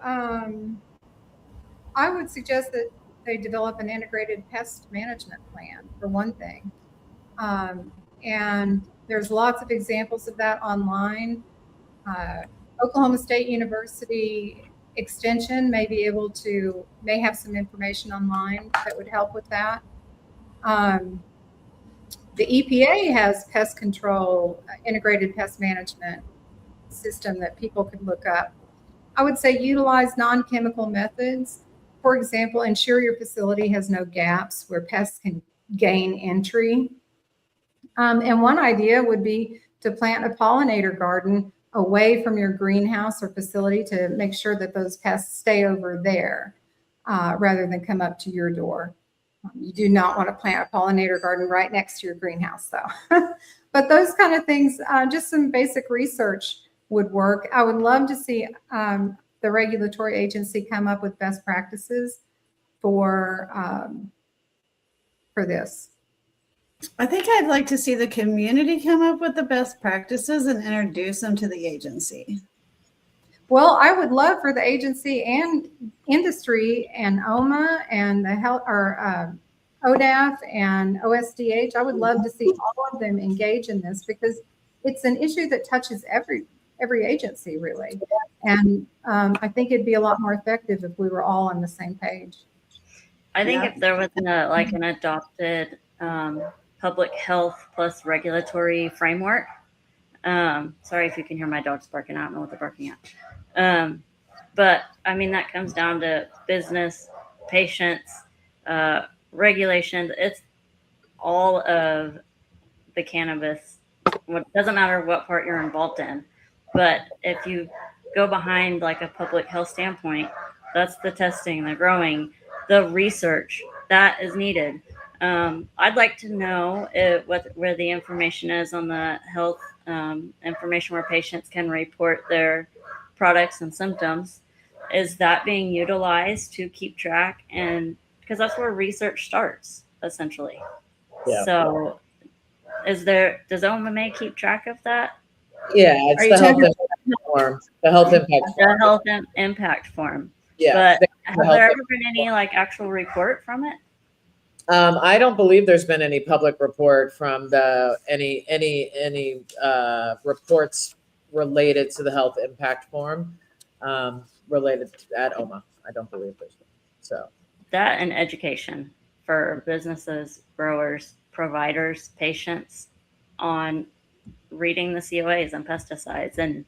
I would suggest that they develop an integrated pest management plan, for one thing. And there's lots of examples of that online. Oklahoma State University Extension may have some information online that would help with that. The EPA has pest control, integrated pest management system that people could look up. I would say utilize non-chemical methods. For example, ensure your facility has no gaps where pests can gain entry. And one idea would be to plant a pollinator garden away from your greenhouse or facility to make sure that those pests stay over there rather than come up to your door. You do not want to plant a pollinator garden right next to your greenhouse, though. But those kind of things, just some basic research would work. I would love to see the regulatory agency come up with best practices for this. I think I'd like to see the community come up with the best practices and introduce them to the agency. Well, I would love for the agency and industry and OMA and the health or ODAF and OSDH. I would love to see all of them engage in this because it's an issue that touches every agency really. And I think it'd be a lot more effective if we were all on the same page. I think if there was an adopted public health plus regulatory framework. Sorry if you can hear my dogs barking. I don't know what they're barking at. But I mean, that comes down to business, patients, regulations. It's all of the cannabis. It doesn't matter what part you're involved in. But if you go behind like a public health standpoint, that's the testing, the growing, the research that is needed. I'd like to know where the information is on the health information where patients can report their products and symptoms. Is that being utilized to keep track? And because that's where research starts, essentially. Yeah. So does OMA keep track of that? Yeah, it's the health impact form. The health impact form. The health impact form. Yeah. But has there ever been any actual report from it? I don't believe there's been any public report from any reports related to the health impact form related at OMA. I don't believe there's been. So that and education for businesses, growers, providers, patients on reading the COAs and pesticides, and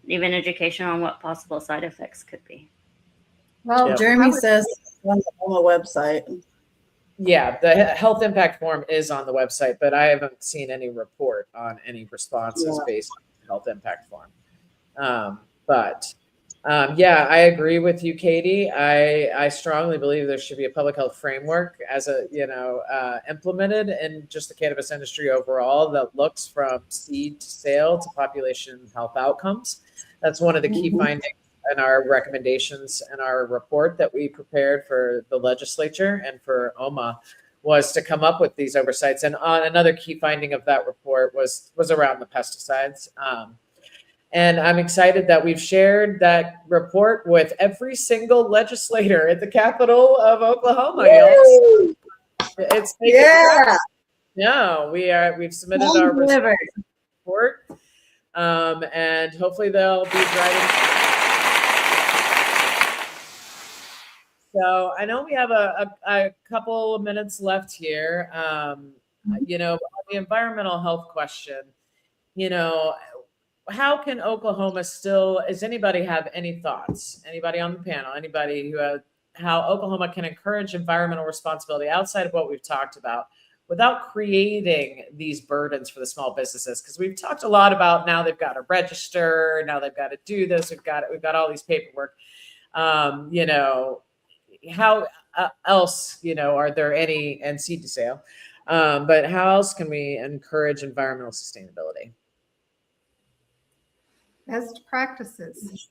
even education on what possible side effects could be. Well, Jeremy says on the OMA website. Yeah, the health impact form is on the website, but I haven't seen any report on any responses based on the health impact form. Yeah, I agree with you, Katie. I strongly believe there should be a public health framework as implemented in just the cannabis industry overall that looks from seed to sale to population health outcomes. That's one of the key findings in our recommendations in our report that we prepared for the legislature and for OMA was to come up with these oversights. And another key finding of that report was around the pesticides. And I'm excited that we've shared that report with every single legislator at the Capitol of Oklahoma. It's we've submitted our report, and hopefully they'll be driving. So I know we have a couple of minutes left here. On the environmental health question, how can Oklahoma does anybody have any thoughts? Anybody on the panel? Anybody how Oklahoma can encourage environmental responsibility outside of what we've talked about without creating these burdens for the small businesses. Because we've talked a lot about now they've got to register, now they've got to do this, we've got all these paperwork. You know, how else, you know, are there any, and seed to sale, but how else can we encourage environmental sustainability? Best practices.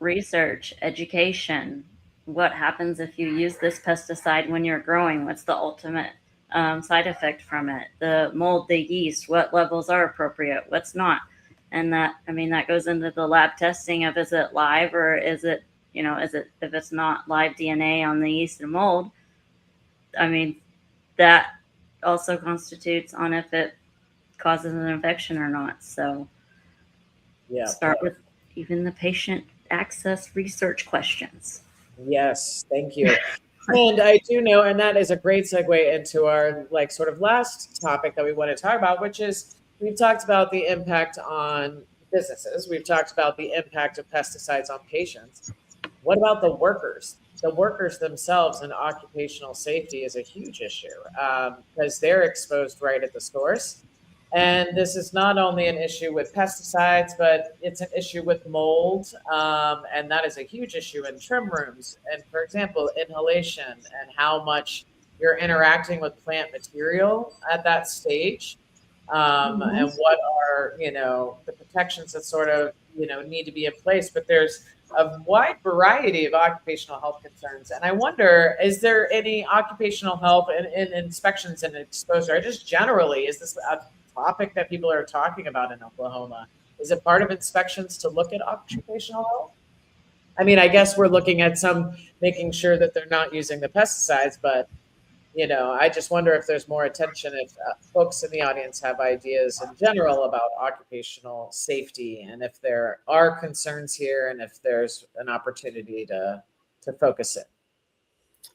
Research, education. What happens if you use this pesticide when you're growing? What's the ultimate side effect from it? The mold, the yeast, what levels are appropriate, what's not? And that, I mean, that goes into the lab testing of, is it live or is it, you know, is it, if it's not live DNA on the yeast and mold, I mean, that also constitutes on if it causes an infection or not. So Yeah. start with even the patient access research questions. Yes, thank you. And I do know, and that is a great segue into our like sort of last topic that we want to talk about, which is we've talked about the impact on businesses. We've talked about the impact of pesticides on patients. What about the workers? The workers themselves and occupational safety is a huge issue because they're exposed right at the source. And this is not only an issue with pesticides, but it's an issue with mold. And that is a huge issue in trim rooms. And for example, inhalation and how much you're interacting with plant material at that stage. And what are, you know, the protections that sort of, you know, need to be in place. But there's a wide variety of occupational health concerns. And I wonder, is there any occupational health in inspections and exposure? Just generally, is this a topic that people are talking about in Oklahoma? Is it part of inspections to look at occupational health? I mean, I guess we're looking at some making sure that they're not using the pesticides, but you know, I just wonder if there's more attention, if folks in the audience have ideas in general about occupational safety, and if there are concerns here, and if there's an opportunity to focus it.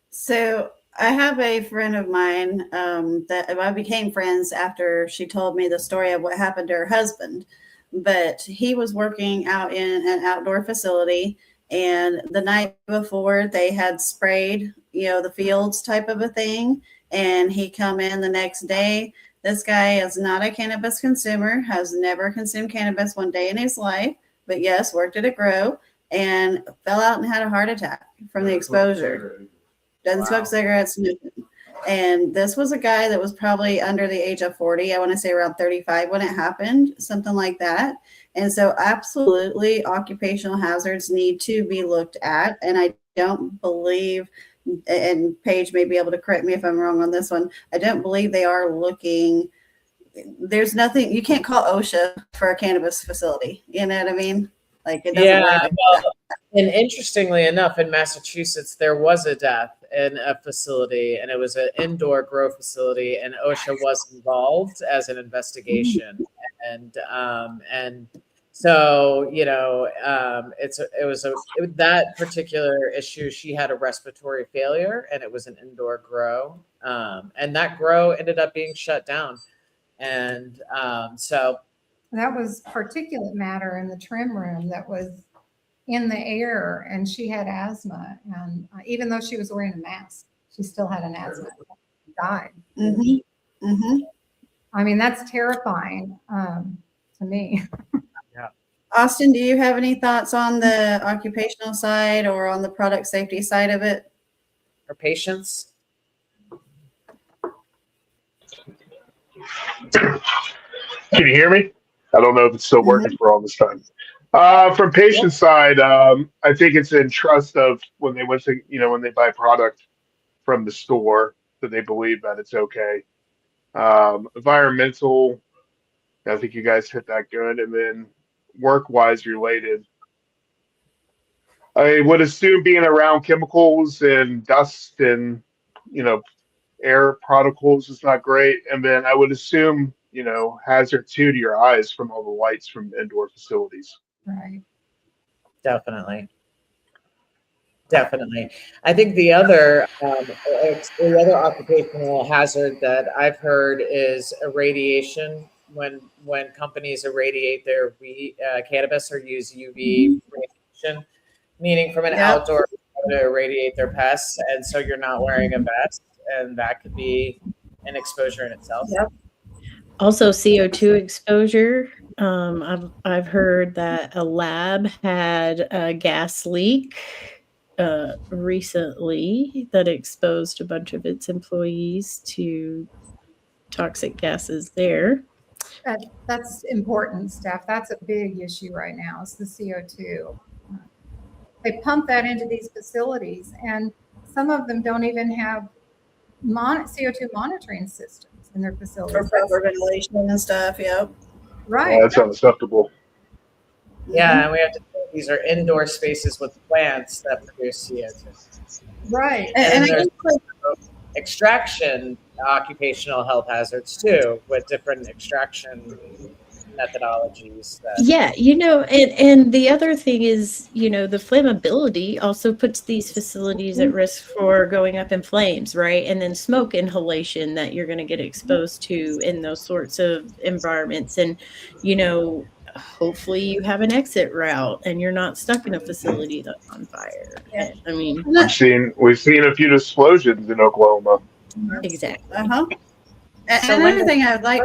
So I have a friend of mine that I became friends after she told me the story of what happened to her husband. But he was working out in an outdoor facility, and the night before they had sprayed, you know, the fields type of a thing. And he come in the next day. This guy is not a cannabis consumer, has never consumed cannabis one day in his life, but yes, worked at a grow, and fell out and had a heart attack from the exposure. Doesn't smoke cigarettes. And this was a guy that was probably under the age of 40. I want to say around 35 when it happened, something like that. And so absolutely occupational hazards need to be looked at. And I don't believe, and Paige may be able to correct me if I'm wrong on this one, I don't believe they are looking. There's nothing, you can't call OSHA for a cannabis facility. You know what I mean? Like it doesn't work. Well, and interestingly enough, in Massachusetts, there was a death in a facility, and it was an indoor grow facility, and OSHA was involved as an investigation. And so, you know, that particular issue, she had a respiratory failure, and it was an indoor grow. And that grow ended up being shut down. And so that was particulate matter in the trim room that was in the air, and she had asthma. And even though she was wearing a mask, she still had an asthma. She died. Mm-hmm. Mm-hmm. I mean, that's terrifying to me. Austin, do you have any thoughts on the occupational side or on the product safety side of it? for patients? Can you hear me? I don't know if it's still working for all this time. From patient side, I think it's in trust of when they went to, when they buy product from the store, that they believe that it's okay. Environmental, I think you guys hit that good. And then work-wise related, I would assume being around chemicals and dust and, air particles is not great. And then I would assume, hazard to your eyes from all the lights from indoor facilities. Right. Definitely. I think the other occupational hazard that I've heard is irradiation. When companies irradiate their cannabis or use UV radiation, meaning from an outdoor to irradiate their pests, and so you're not wearing a vest, and that could be and exposure in itself. Yep. Also, CO2 exposure. I've heard that a lab had a gas leak recently that exposed a bunch of its employees to toxic gases there. That's important, Steph. That's a big issue right now. It's the CO2. They pump that into these facilities, and some of them don't even have CO2 monitoring systems in their facilities. For proper ventilation and stuff. Yep. Right. That's unacceptable. Yeah, and we have to think these are indoor spaces with plants that produce CO2. Right. And I there's think like, extraction occupational health hazards too, with different extraction methodologies. Yeah, and the other thing is, the flammability also puts these facilities at risk for going up in flames, right? And then smoke inhalation that you're going to get exposed to in those sorts of environments. And, hopefully you have an exit route and you're not stuck in a facility that's on fire. Yeah. I mean, We've seen a few explosions in Oklahoma. exactly. And So another when- thing I'd like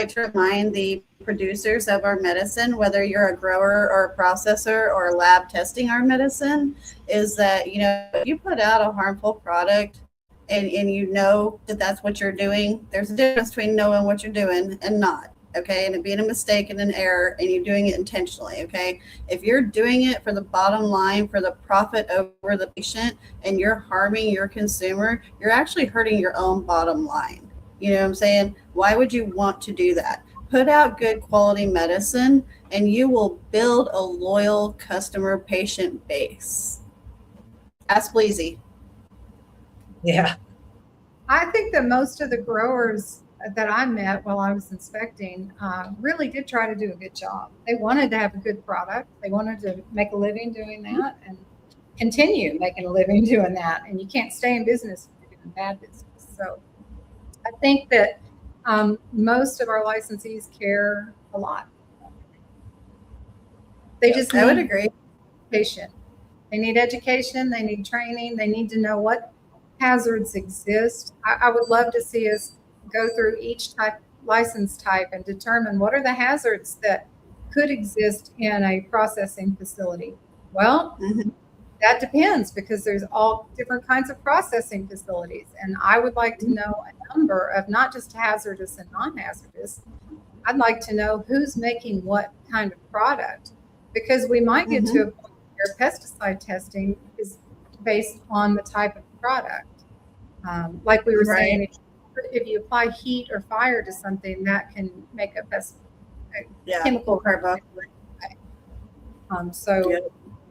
to remind the producers of our medicine, whether you're a grower or a processor or a lab testing our medicine, is that, if you put out a harmful product and you know that that's what you're doing, there's a difference between knowing what you're doing and not. Okay, and it being a mistake and an error, and you're doing it intentionally. Okay, if you're doing it for the bottom line, for the profit over the patient, and you're harming your consumer, you're actually hurting your own bottom line. You know what I'm saying? Why would you want to do that? Put out good quality medicine, and you will build a loyal customer patient base. Ask Bleezy. Yeah. I think that most of the growers that I met while I was inspecting really did try to do a good job. They wanted to have a good product. They wanted to make a living doing that and continue making a living doing that. And you can't stay in business if you're doing bad business. So I think that most of our licensees care a lot. They just I would need agree. education. They need education. They need training. They need to know what hazards exist. I would love to see us go through each license type and determine what are the hazards that could exist in a processing facility. Well, that depends, because there's all different kinds of processing facilities. And I would like to know a number of not just hazardous and non-hazardous. I'd like to know who's making what kind of product, because we might get to a point where pesticide testing is based on the type of product. Like we were saying, if you apply heat or fire to something, that can make a chemical carboxylate. So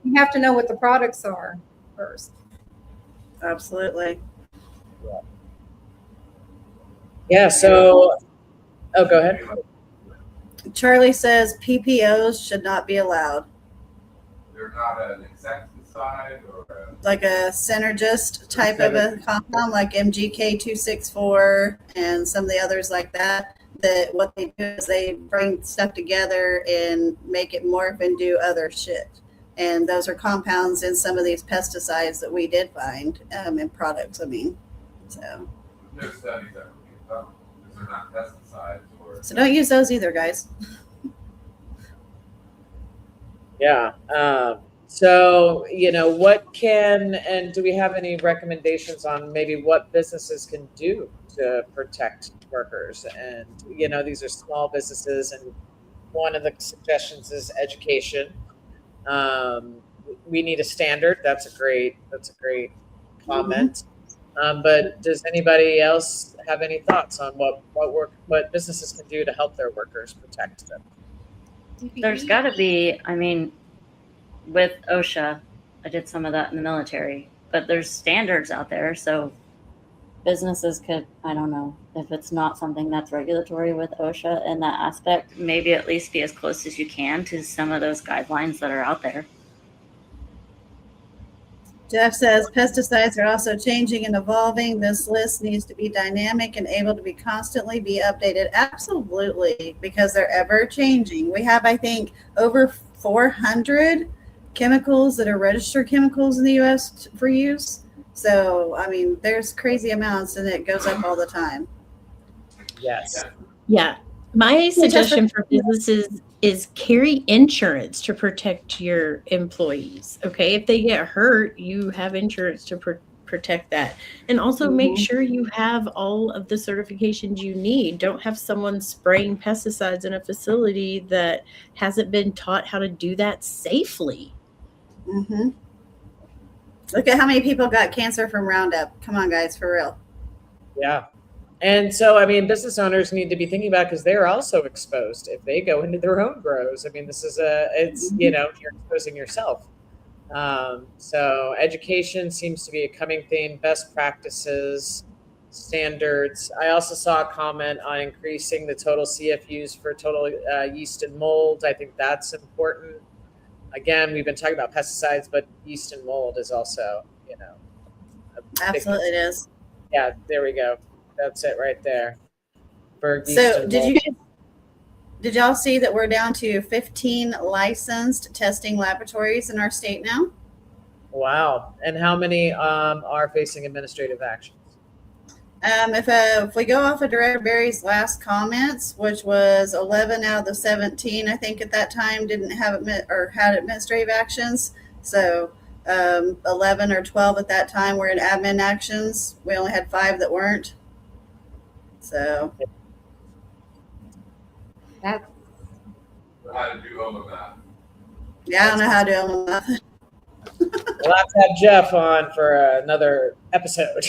you have to know what the products are first. Absolutely. Yeah. So, go ahead. Charlie says PPOs should not be allowed. They're not an insecticide or Like a synergist type of a compound, like MGK264 and some of the others like that. That what they do is they bring stuff together and make it morph and do other shit. And those are compounds in some of these pesticides that we did find in products. So no studies that were done because they're not pesticides or. So don't use those either, guys. Yeah. So, what and do we have any recommendations on maybe what businesses can do to protect workers? And, these are small businesses, and one of the suggestions is education. We need a standard. That's a great comment. But does anybody else have any thoughts on what businesses can do to help their workers protect them? There's got to be, with OSHA, I did some of that in the military, but there's standards out there. So businesses could, I don't know, if it's not something that's regulatory with OSHA in that aspect, maybe at least be as close as you can to some of those guidelines that are out there. Jeff says pesticides are also changing and evolving. This list needs to be dynamic and able to be constantly be updated. Absolutely, because they're ever changing. We have, I think, over 400 chemicals that are registered chemicals in the U.S. for use. So, I mean, there's crazy amounts and it goes up all the time. Yes. Yeah. My suggestion for businesses is carry insurance to protect your employees. Okay. If they get hurt, you have insurance to protect that. And also make sure you have all of the certifications you need. Don't have someone spraying pesticides in a facility that hasn't been taught how to do that safely. Mm-hmm. Look at how many people got cancer from Roundup. Come on, guys, for real. Yeah. And so, I mean, business owners need to be thinking about, because they're also exposed if they go into their own grows. I mean, this is it's, you know, you're exposing yourself. So education seems to be a coming theme, best practices, standards. I also saw a comment on increasing the total CFUs for total yeast and mold. I think that's important. Again, we've been talking about pesticides, but yeast and mold is also, you know, Absolutely it is. Yeah, there we go. That's it right there. For yeast So and did mold. you guys, did y'all see that we're down to 15 licensed testing laboratories in our state now? Wow. And how many are facing administrative actions? If we go off of Director Barry's last comments, which was 11 out of the 17, I think at that time didn't have had administrative actions. So 11 or 12 at that time were in admin actions. We only had 5 that weren't. So That's How to do OMA math. yeah, I don't know how to do them. We'll have to have Jeff on for another episode.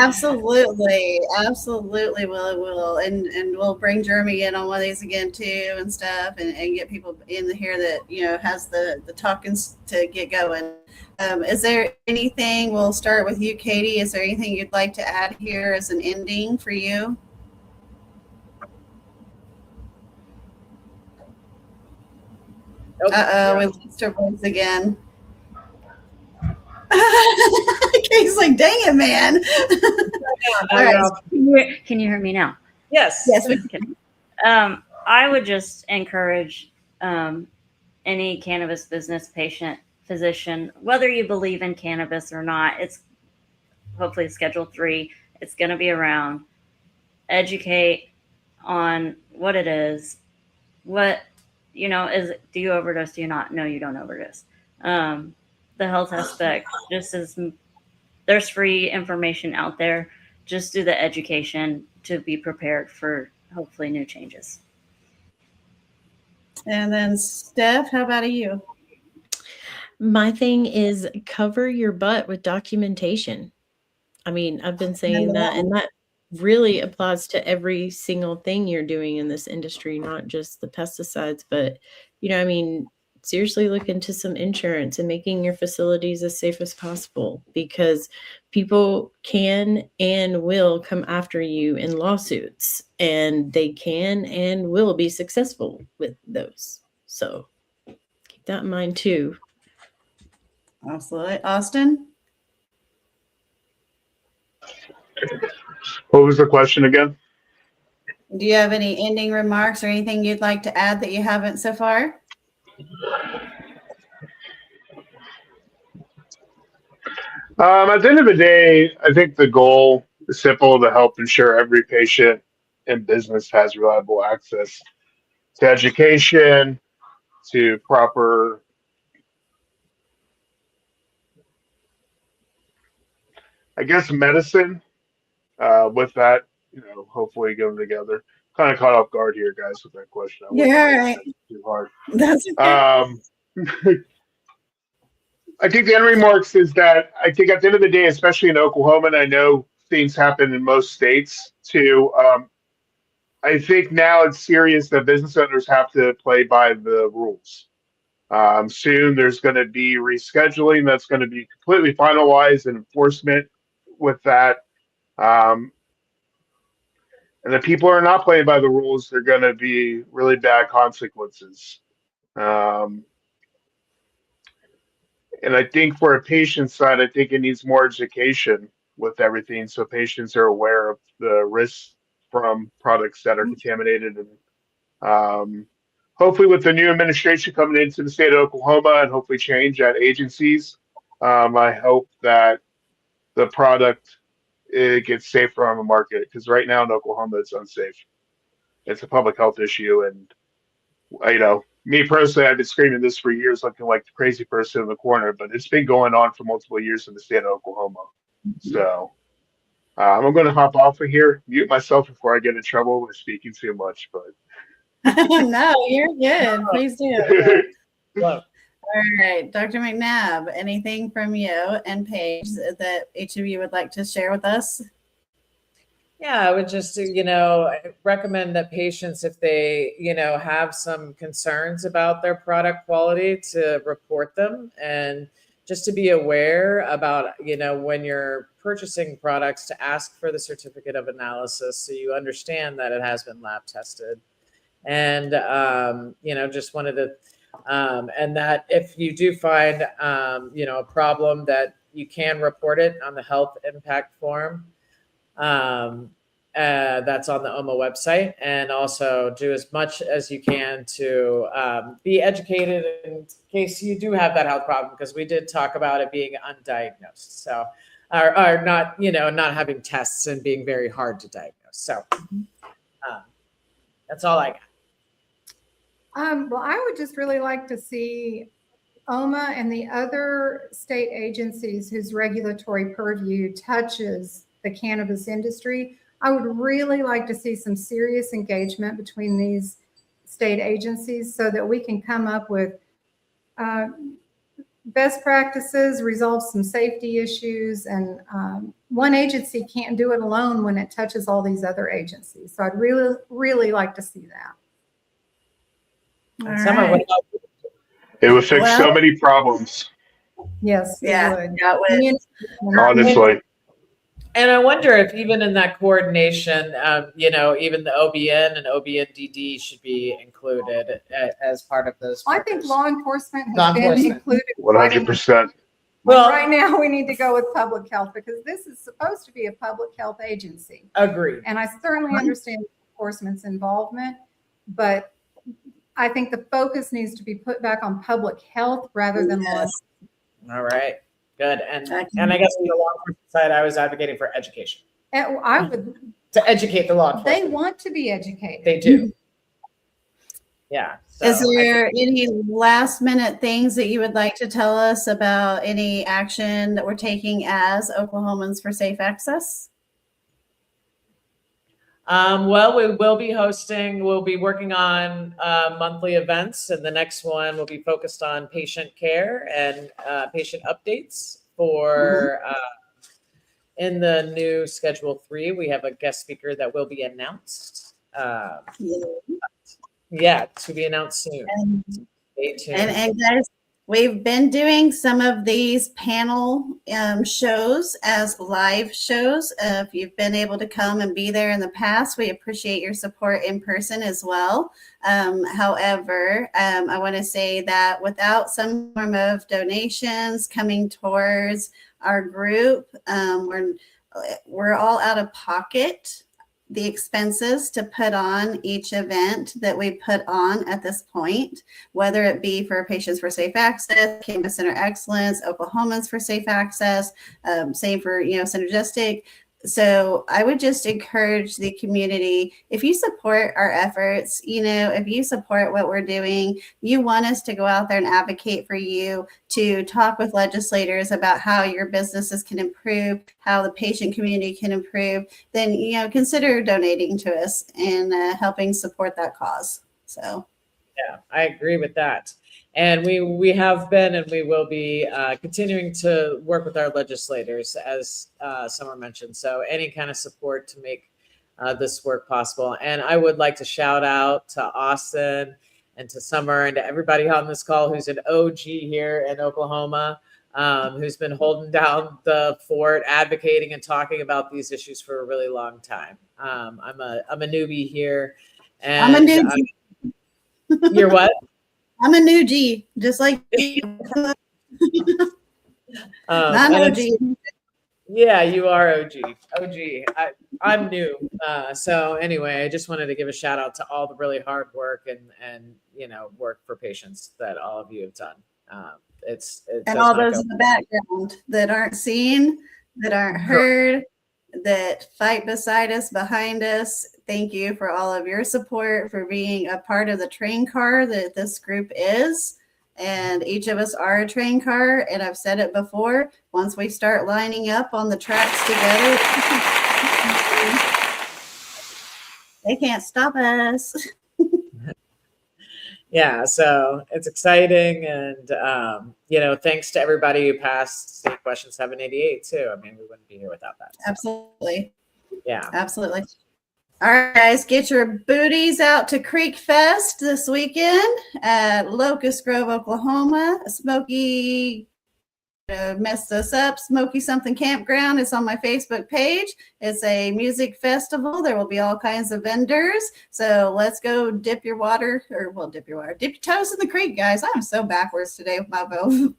Absolutely, will, and we'll bring Jeremy in on one of these again too and stuff, and get people in here that has the talkings to get going. Is there anything? We'll start with you, Katie. Is there anything you'd like to add here as an ending for you? Nope. We lost her voice again. Katie's like, dang it, man. All right. Can you hear me now? Yes. Yes. I would just encourage any cannabis business, patient, physician, whether you believe in cannabis or not, it's hopefully Schedule 3. It's going to be around. Educate on what it is. What, is, do you overdose? Do you not? No, you don't overdose. The health aspect, just as there's free information out there, just do the education to be prepared for hopefully new changes. And then Steph, how about you? My thing is cover your butt with documentation. I mean, I've been saying that, and that really applies to every single thing you're doing in this industry, not just the pesticides, but, seriously look into some insurance and making your facilities as safe as possible, because people can and will come after you in lawsuits, and they can and will be successful with those. So keep that in mind too. Absolutely. Austin? What was the question again? Do you have any ending remarks or anything you'd like to add that you haven't so far? At the end of the day, I think the goal is simple: to help ensure every patient and business has reliable access to education, to proper medicine. With that, hopefully going together. Kind of caught off guard here, guys, with that question. Yeah, all right. Too hard. That's okay. I think the end remarks is that I think at the end of the day, especially in Oklahoma, and I know things happen in most states too. I think now it's serious that business owners have to play by the rules. Soon there's going to be rescheduling that's going to be completely finalized and enforcement with that. And if people are not playing by the rules, they're going to be really bad consequences. And I think for a patient side, I think it needs more education with everything, so patients are aware of the risks from products that are contaminated. And hopefully with the new administration coming into the state of Oklahoma, and hopefully change at agencies, I hope that the product it gets safer on the market. Because right now in Oklahoma, it's unsafe. It's a public health issue, and me personally, I've been screaming this for years, looking like the crazy person in the corner. But it's been going on for multiple years in the state of Oklahoma. So I'm going to hop off of here, mute myself before I get in trouble with speaking too much. No, you're good. Please do. Well, All right, Dr. McNabb, anything from you and Paige that each of you would like to share with us? yeah, I would just, recommend that patients, if they, have some concerns about their product quality, to report them, and just to be aware about, when you're purchasing products, to ask for the certificate of analysis so you understand that it has been lab tested. And, just wanted to, and that if you do find, a problem, that you can report it on the health impact form. That's on the OMA website, and also do as much as you can to be educated in case you do have that health problem, because we did talk about it being undiagnosed. So, or not, not having tests and being very hard to diagnose. So that's all I got. Well, I would just really like to see OMA and the other state agencies whose regulatory purview touches the cannabis industry. I would really like to see some serious engagement between these state agencies so that we can come up with best practices, resolve some safety issues, and one agency can't do it alone when it touches all these other agencies. So I'd really, really like to see that. Summer, what about you? It would fix so many problems. Yes, Yeah, it would. that would. Honestly. And I wonder if even in that coordination, even the OBN and OBNDD should be included as part of those. I think law enforcement has been included. 100%. Well, right now we need to go with public health, because this is supposed to be a public health agency. Agreed. And I certainly understand enforcement's involvement, but I think the focus needs to be put back on public health rather than law. All right. Good. And I guess on the law enforcement side, I was advocating for education. And I would to educate the law enforcement. They want to be educated. They do. Yeah. So is there any last minute things that you would like to tell us about any action that we're taking as Oklahomans for Safe Access? Well, we will be we'll be working on monthly events, and the next one will be focused on patient care and patient updates for in the new Schedule 3. We have a guest speaker that will be announced. Yeah, to be announced soon. Stay tuned. And guys, we've been doing some of these panel shows as live shows. If you've been able to come and be there in the past, we appreciate your support in person as well. However, I want to say that without some form of donations coming towards our group, we're all out of pocket the expenses to put on each event that we put on at this point, whether it be for Patients for Safe Access, Cannabis Center Excellence, Oklahomans for Safe Access, same for Synergistic. So I would just encourage the community, if you support our efforts, if you support what we're doing, you want us to go out there and advocate for you, to talk with legislators about how your businesses can improve, how the patient community can improve, then, consider donating to us and helping support that cause. So. Yeah, I agree with that. And we have been and we will be continuing to work with our legislators, as Summer mentioned. So any kind of support to make this work possible. And I would like to shout out to Austin and to Summer and to everybody on this call who's an OG here in Oklahoma, who's been holding down the fort, advocating and talking about these issues for a really long time. I'm a newbie here. And I'm a newbie. You're what? I'm a new G, just like you. I'm OG. Yeah, you are OG. I'm new. So anyway, I just wanted to give a shout out to all the really hard work and work for patients that all of you have done. It's and all those in the background that aren't seen. that aren't heard, that fight beside us, behind us. Thank you for all of your support, for being a part of the train car that this group is. And each of us are a train car. And I've said it before, once we start lining up on the tracks together, they can't stop us. Yeah, so it's exciting, and thanks to everybody who passed State Question 788 too. I mean, we wouldn't be here without that. So. Absolutely. Yeah. Absolutely. All right, guys, get your booties out to Creek Fest this weekend at Locust Grove, Oklahoma. Smoky, messed this up. Smoky Something Campground is on my Facebook page. It's a music festival. There will be all kinds of vendors. So let's go dip your toes in the creek, guys. I'm so backwards today with my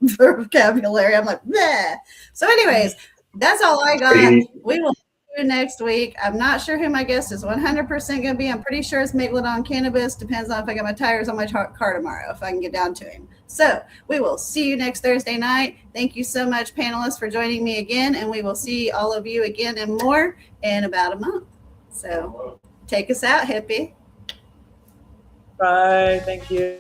vocabulary. I'm like, bleh. So anyways, that's all I got. We will see you next week. I'm not sure who my guest is 100% going to be. I'm pretty sure it's Megalodon Cannabis. Depends on if I get my tires on my car tomorrow, if I can get down to him. So we will see you next Thursday night. Thank you so much, panelists, for joining me again. And we will see all of you again and more in about a month. So take us out, hippie. Bye. Thank you.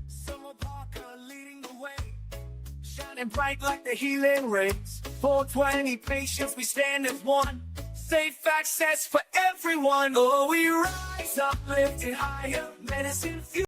Summer Parker leading the way, shining bright like the healing rays. 420 patients, we stand as one. Safe access for everyone. Oh, we rise up, lifted higher. Medicine fuel.